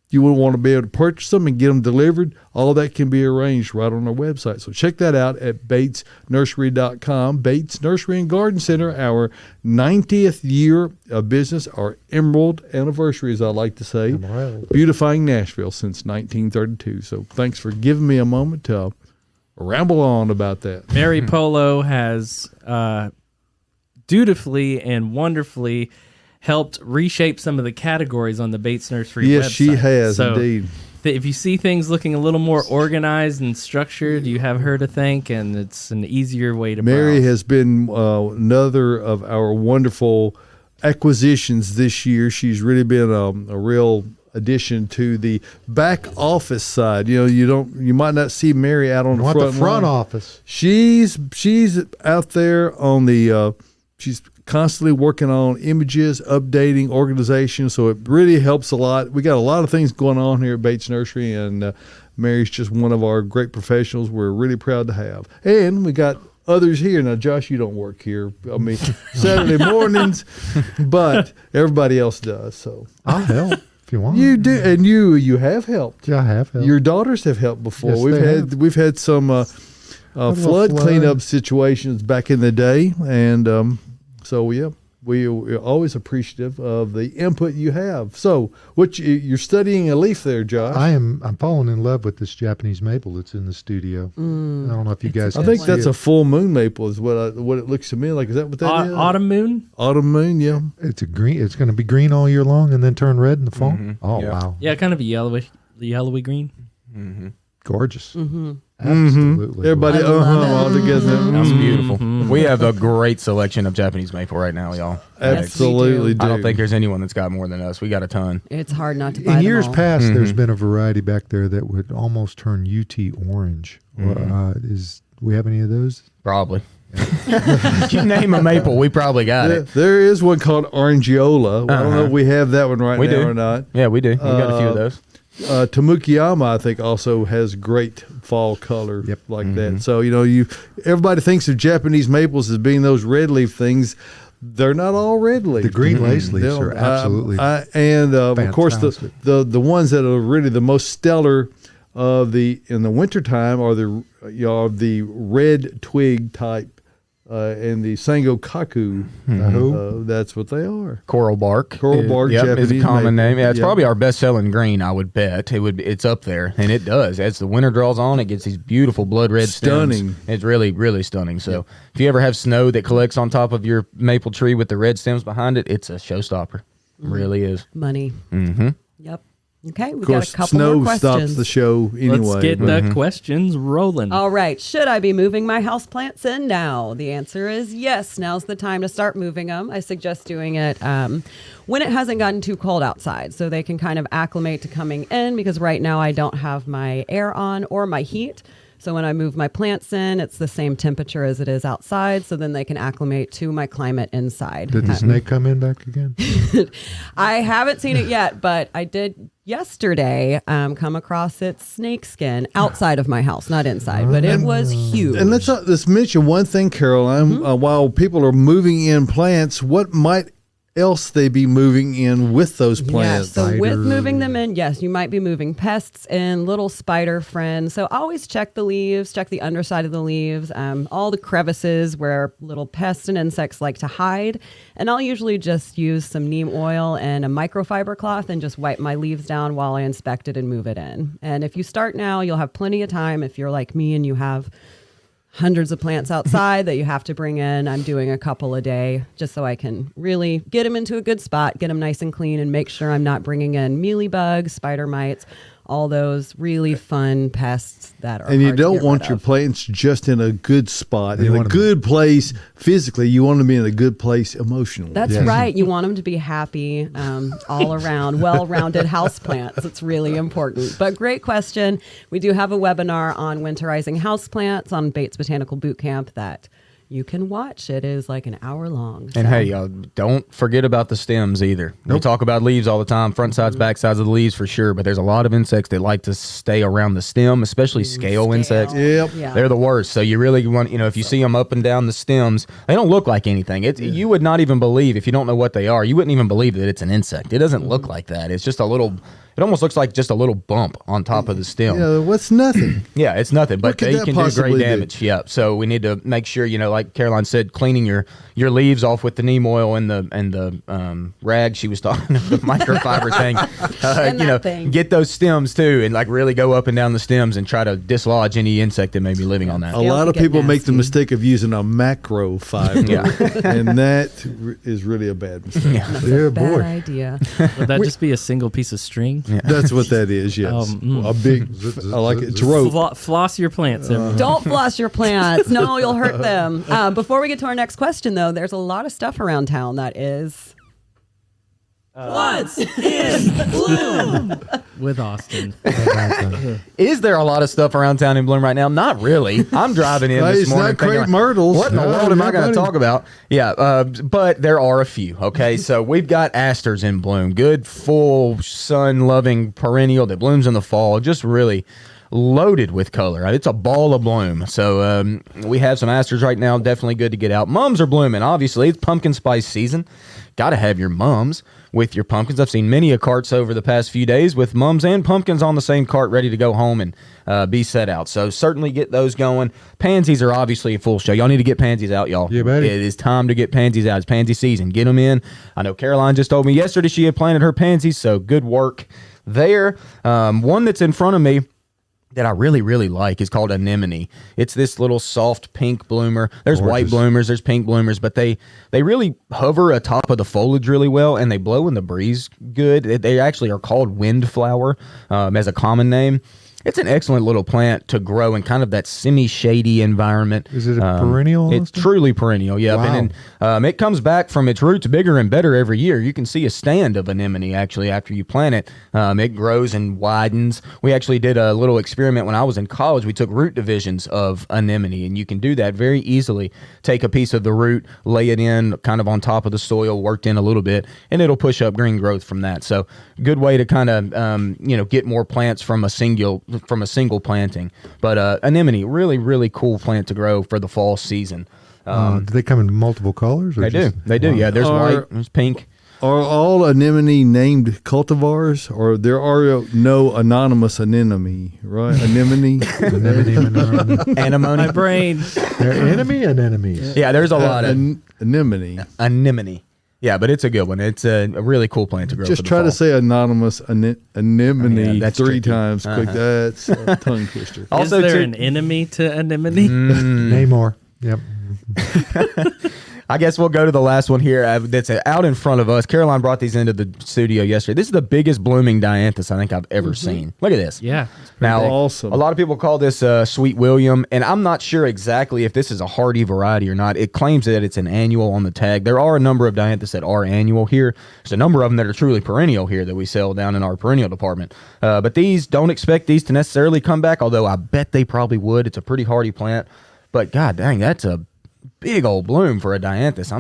you would want to be able to purchase them and get them delivered, all that can be arranged right on our website. So check that out at batesnursery.com. Bates Nursery and Garden Center, our 90th year of business, our emerald anniversary, as I like to say, beautifying Nashville since 1932. So thanks for giving me a moment to ramble on about that. Mary Polo has dutifully and wonderfully helped reshape some of the categories on the Bates Nursery website. Yes, she has, so indeed. If you see things looking a little more organized and structured, you have her to thank, and it's an easier way to Mary browse. has been another of our wonderful acquisitions this year. She's really been a real addition to the back office side. You might not see Mary out on the front office. She's out there on the she's constantly working on images, updating organization, so it really helps a lot. We got a lot of things going on here at Bates Nursery, and Mary's just one of our great professionals we're really proud to have. And we got others here. Now, Josh, you don't work here. I mean, Saturday mornings, but everybody else does. So I'll help if you want. You do, and you have helped. Yeah, I have helped. Your daughters have helped before. Yes, we've had some flood cleanup situations back in the day, and so yeah, we're always appreciative of the input you have. So, you're studying a leaf there, Josh? I'm falling in love with this Japanese maple that's in the studio. I don't know if you guys. I think that's a full moon maple, is what it looks to me like. Is that what that is? Autumn moon. Autumn moon, yeah. It's a green. It's going to be green all year long and then turn red in the fall. Mm-hmm. Oh Yeah. wow! Yeah, kind of a yellowy green. Mm-hmm. Gorgeous. Mm-hmm. Absolutely. Everybody, I love it. all together. That's beautiful. We have a great selection of Japanese maple right now, y'all. Absolutely, do. do. I don't think there's anyone that's got more than us. We got a ton. It's hard not to buy In them years all. past, there's been a variety back there that would almost turn UT orange. We have any of those? Probably. If you name a maple, we probably got it. There is one called Orangiola. I don't know if we have that one right We now do. or not. Yeah, we do. We got a few of those. Tamukiyama, I think, also has great fall color like Mm-hmm. that. So everybody thinks of Japanese maples as being those red leaf things. They're not all red leaf. The green lace leaves are absolutely and of course fantastic. the ones that are really the most stellar in the wintertime are the red twig type and the Sangokaku. That's what they are. Coral bark. Coral bark, Yep, Japanese is a common maple. name. Yeah, it's Yep. probably our best-selling green, I would bet. It's up there, and it does. As the winter draws on, it gets these beautiful blood red stems. Stunning. It's really, really stunning. So if you ever have snow that collects on top of your maple tree with the red stems behind it, it's a showstopper. Really is. Money. Mm-hmm. Yep. Okay, we Of got course, a couple snow more questions. stops the show anyway. Let's get the questions rolling. All right. Should I be moving my houseplants in now? The answer is yes. Now's the time to start moving them. I suggest doing it when it hasn't gotten too cold outside so they can kind of acclimate to coming in, because right now I don't have my air on or my heat. So when I move my plants in, it's the same temperature as it is outside, so then they can acclimate to my climate inside. Did the snake come in back again? I haven't seen it yet, but I did yesterday come across its snake skin outside of my house, not inside, but it was huge. And let's mention one thing, Caroline. While people are moving in plants, what might else they be moving in with those plants? Yeah, so with Spiders. moving them in, yes, you might be moving pests in, little spider friends. So always check the leaves, check the underside of the leaves, all the crevices where little pests and insects like to hide. And I'll usually just use some neem oil and a microfiber cloth and just wipe my leaves down while I inspect it and move it in. And if you start now, you'll have plenty of time. If you're like me and you have hundreds of plants outside that you have to bring in, I'm doing a couple a day just so I can really get them into a good spot, get them nice and clean, and make sure I'm not bringing in mealybugs, spider mites, all those really fun pests that are And you hard to don't get want rid your of. plants just in a good spot, You in a want 'em- good place physically. You want them to be in a good place emotionally. That's Yes. right. You want them to be happy, all around, well-rounded houseplants. It's really important. But great question. We do have a webinar on winterizing houseplants on Bates Botanical Bootcamp that you can watch. It is like an hour long. And hey, don't forget about the stems either. We talk about leaves all the time, front sides, back sides of the leaves for sure, but there's a lot of insects that like to stay around the stem, especially scale insects. Yep. Yeah. They're the worst. So you really want, if you see them up and down the stems, they don't look like anything. You would not even believe, if you don't know what they are, you wouldn't even believe that it's an insect. It doesn't look like that. It's just a little, it almost looks like just a little bump on top of the stem. Yeah, what's nothing? Yeah, it's nothing, but could they that can do possibly great do? damage. Yeah, so we need to make sure, like Caroline said, cleaning your leaves off with the neem oil and the rag she was talking the microfiber thing. And that thing. Get those stems too, and like really go up and down the stems and try to dislodge any insect that may be living on that. A lot of get people make the nasty. mistake of using a macro fiber, Yeah. and that is really a bad mistake. Yeah, Bad boy. idea. Would that just be a single piece of string? That's what that is. Yes, a big. I like it. It's rope. Floss your plants. everyone. Don't floss your plants. No, you'll hurt them. Before we get to our next question, though, there's a lot of stuff around town that is. What's in bloom? With Austin. Is there a lot of stuff around town in bloom right now? Not really. I'm driving in Hey, this it's morning. not crepe thinking, myrtles. What in the No, world am I yeah, going to buddy. talk about? Yeah, but there are a few. Okay, so we've got asters in bloom. Good, full, sun-loving perennial that blooms in the fall. Just really loaded with color. It's a ball of bloom. So we have some asters right now. Definitely good to get out. Mums are blooming. Obviously, it's pumpkin spice season. Got to have your mums with your pumpkins. I've seen many a carts over the past few days with mums and pumpkins on the same cart ready to go home and be set out. So certainly get those going. Pansies are obviously a full show. Y'all need to get pansies out, y'all. Yeah, buddy. It is time to get pansies out. It's pansy season. Get them in. I know Caroline just told me yesterday she had planted her pansies, so good work there. One that's in front of me that I really, really like is called anemone. It's this little soft pink bloomer. There's white bloomers, there's pink bloomers, but they really hover atop of the foliage really well, and they blow in the breeze good. They actually are called windflower as a common name. It's an excellent little plant to grow in kind of that semi-shady environment. Is it a perennial? It's truly perennial, yeah. Wow. And it comes back from its roots bigger and better every year. You can see a stand of anemone actually after you plant it. It grows and widens. We actually did a little experiment when I was in college. We took root divisions of anemone, and you can do that very easily. Take a piece of the root, lay it in kind of on top of the soil, worked in a little bit, and it'll push up green growth from that. So good way to kind of get more plants from a single planting. But anemone, really, really cool plant to grow for the fall season. Do they come in multiple colors? Or They do. Yeah, there's white, there's pink. Are all anemone named cultivars, or there are no anonymous anemone, right? Anemone. Anemone. My brain. They're enemy and enemies. Yeah, there's a lot of Anemone. anemone. Yeah, but it's a good one. It's a really cool plant to grow. Just for the try fall. to say anonymous anemone Yeah, that's three tricky. times quick. That's a tongue twister. Also, Is there too- an enemy to anemone? Namor. Yep. I guess we'll go to the last one here that's out in front of us. Caroline brought these into the studio yesterday. This is the biggest blooming dianthus I think I've ever seen. Look at this. Yeah. Now, awesome. a lot of people call this Sweet William, and I'm not sure exactly if this is a hardy variety or not. It claims that it's an annual on the tag. There are a number of dianthus that are annual here. There's a number of them that are truly perennial here that we sell down in our perennial department. But these, don't expect these to necessarily come back, although I bet they probably would. It's a pretty hardy plant. But god dang, that's a big old bloom for a dianthus.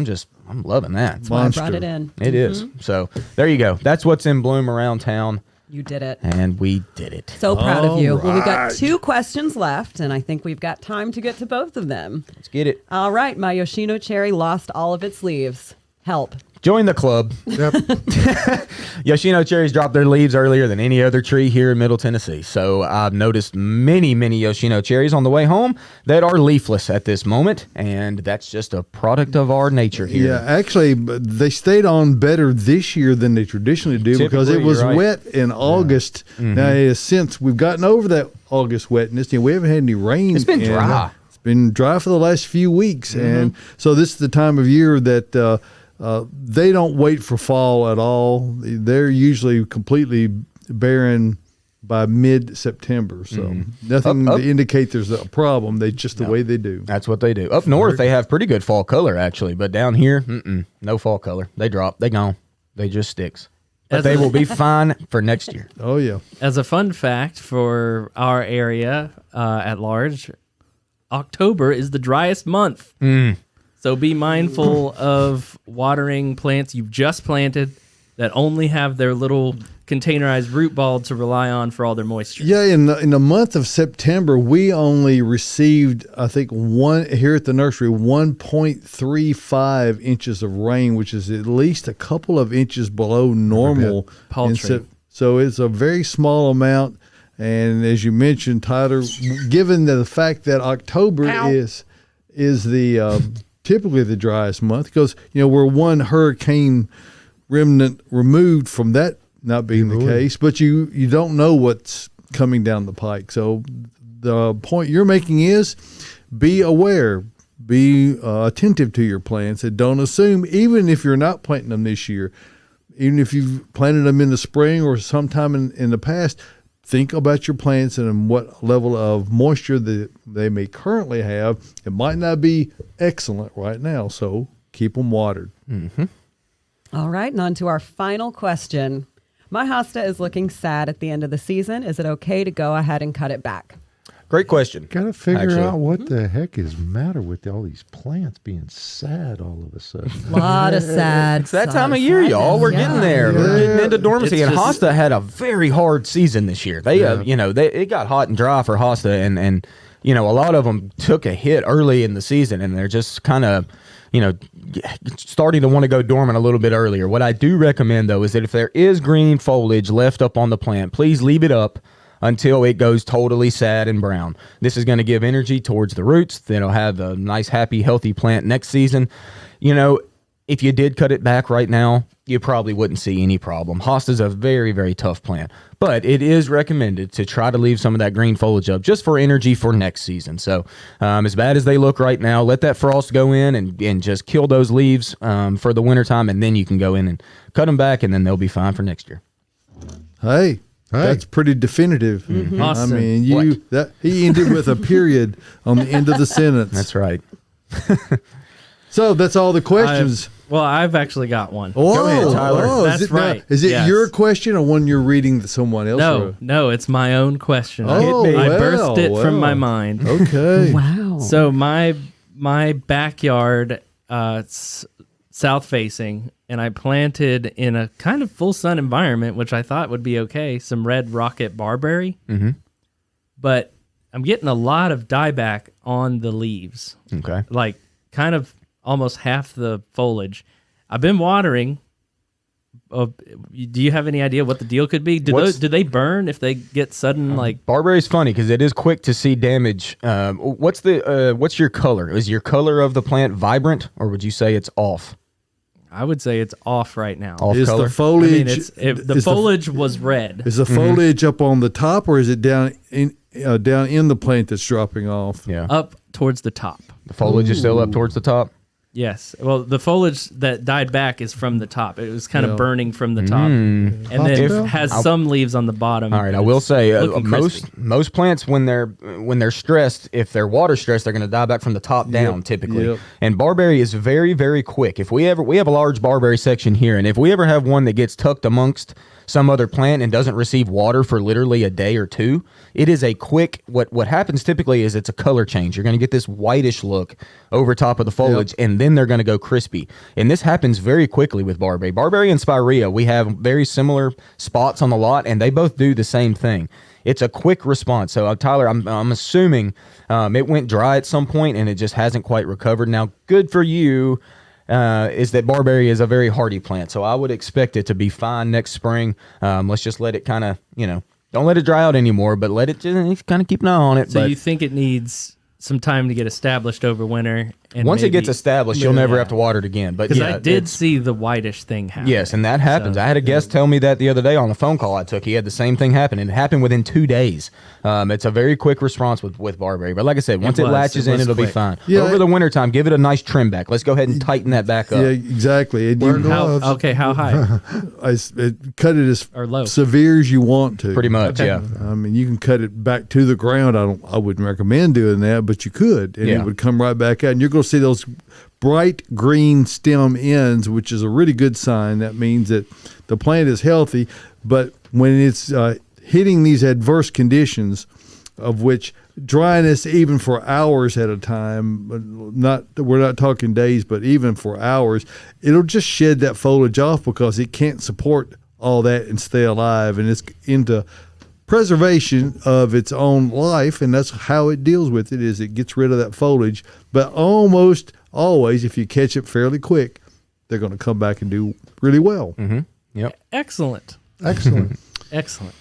I'm loving that. That's why I brought it in. It is. So there you go. That's what's in bloom around town, You did it. and we did it. So proud of you. All Well, we've got right. 2 questions left, and I think we've got time to get to both of them. Let's get it. All right, my Yoshino cherry lost all of its leaves. Help. Join the club. Yep. Yoshino cherries drop their leaves earlier than any other tree here in Middle Tennessee. So I've noticed many, many Yoshino cherries on the way home that are leafless at this moment, and that's just a product of our nature here. Yeah, actually, but they stayed on better this year than they traditionally do because it Typically, was you're right. wet in August. Now, since we've gotten over that August wetness, we haven't had any rain. It's been dry. It's been dry for the last few weeks, and so this is the time of year that they don't wait for fall at all. They're usually completely barren by mid-September, so nothing Up. to indicate there's a problem. They just the way they do. That's what they do. Up north, they have pretty good fall color, actually. But down here, no fall color. They drop. They gone. They just sticks. But As they a- will be fine for next year. Oh yeah. As a fun fact for our area at large, October is the driest month. So be mindful of watering plants you've just planted that only have their little containerized root ball to rely on for all their moisture. Yeah, in the month of September, we only received, I think, here at the nursery, 1.35 inches of rain, which is at least a couple of inches below normal. Paltry. So it's a very small amount. And as you mentioned, Tyler, given the fact that October is the typically the driest month, because we're one hurricane remnant removed from that not being the case, but you don't know what's coming down the pike. So the point you're making is be aware, be attentive to your plants, and don't assume, even if you're not planting them this year, even if you've planted them in the spring or sometime in the past, think about your plants and what level of moisture that they may currently have. It might not be excellent right now, so keep them watered. Mm-hmm. All right, and on to our final question. My hosta is looking sad at the end of the season. Is it okay to go ahead and cut it back? Great question. Got to figure out what the heck is matter with all these plants being sad all of a sudden. A lot of sad. It's that time of year, y'all. We're getting there. We're getting into dormancy. It's And Hosta had a very hard season this year. They, it got hot and dry for Hosta, and a lot of them took a hit early in the season, and they're just kind of, starting to want to go dormant a little bit earlier. What I do recommend, though, is that if there is green foliage left up on the plant, please leave it up until it goes totally sad and brown. This is going to give energy towards the roots. Then it'll have a nice, happy, healthy plant next season. If you did cut it back right now, you probably wouldn't see any problem. Hosta's a very, very tough plant, but it is recommended to try to leave some of that green foliage up just for energy for next season. So as bad as they look right now, let that frost go in and just kill those leaves for the wintertime, and then you can go in and cut them back, and then they'll be fine for next year. Hey, that's pretty definitive. Mm-hmm. Awesome. I mean, he ended with a period on the end of the sentence. That's right. So that's all the questions. I've actually got one. Go ahead, Tyler. That's right. Is it Yes. your question or one you're reading that someone else wrote? No, it's my own question. Oh, I birthed it from my mind. Okay. Wow. So my backyard, south facing, and I planted in a kind of full sun environment, which I thought would be okay, some red rocket barberry. Mm-hmm. But I'm getting a lot of dieback on the leaves. Okay. Like kind of almost half the foliage. I've been watering. Do you have any idea what the deal could be? Do they burn if they get sudden Barberry's funny because it is quick to see damage. What's your color? Is your color of the plant vibrant, or would you say it's off? I would say it's off right now. Off Is color? the foliage the foliage was red. Is the foliage up on the top, or is it down in the plant that's dropping off? Yeah. Up towards the top. The foliage is still up towards the top. Yes. Well, the foliage that died back is from the top. It was kind of burning from the top, Mm. and then it has some leaves on the bottom. All right, I will say looking crispy. most plants when they're stressed, if they're water stressed, they're going to die back from the top down typically. Yep. And barberry is very, very quick. If we have a large barberry section here, and if we ever have one that gets tucked amongst some other plant and doesn't receive water for literally a day or two, it is a quick, what happens typically is it's a color change. You're going to get this whitish look over top of the foliage, and then they're going to go crispy. And this happens very quickly with barberry. Barberry and spirea, we have very similar spots on the lot, and they both do the same thing. It's a quick response. So, Tyler, I'm assuming it went dry at some point, and it just hasn't quite recovered. Now, good for you. Is that barberry is a very hardy plant, so I would expect it to be fine next spring. Let's just let it kind of, don't let it dry out anymore, but let it just kind of keep an eye on it. So you think it needs some time to get established over winter? And once it gets established, you'll never have to water it again. But because I did see the whitish thing happen. Yes, and that happens. So, I had a guest tell me that the other day on the phone call I took. He had the same thing happen, and it happened within 2 days. It's a very quick response with barberry. But like I said, once it latches in, it'll be fine. Yeah, Over the wintertime, give it a nice trim back. Let's go ahead and tighten that back up. Yeah, exactly. How high Cut it as or low? severe as you want to. Pretty much, yeah. I mean, you can cut it back to the ground. I wouldn't recommend doing that, but you could, and it would come right back out. And you're going to see those bright green stem ends, which is a really good sign. That means that the plant is healthy. But when it's hitting these adverse conditions, of which dryness even for hours at a time, we're not talking days, but even for hours, it'll just shed that foliage off because it can't support all that and stay alive, and it's into preservation of its own life, and that's how it deals with it. Is it gets rid of that foliage, but almost always, if you catch it fairly quick, they're going to come back and do really well. Mm-hmm. Yep. Excellent. Excellent.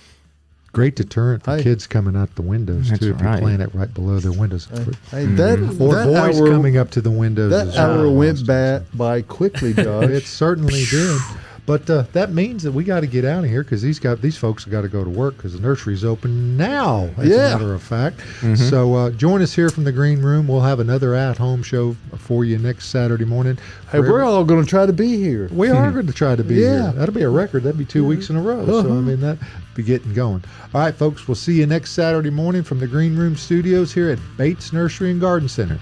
Great deterrent for Hey. kids coming out the windows That's too. If you right. plant it right below their windows, Hey, that or that boys hour, coming up to the windows. that is hour really went awesome. by quickly, Josh. It certainly did. But that means that we got to get out of here because these folks have got to go to work because the nursery's open now, as a matter of fact. So join us here from the Green Room. We'll have another at-home show for you next Saturday morning. Hey, we're all going to try to be here. We are going to try to be Yeah. here. That'll be a record. That'd be 2 weeks in a row. So, I mean, that'd be getting going. All right, folks, we'll see you next Saturday morning from the Green Room Studios here at Bates Nursery and Garden Center.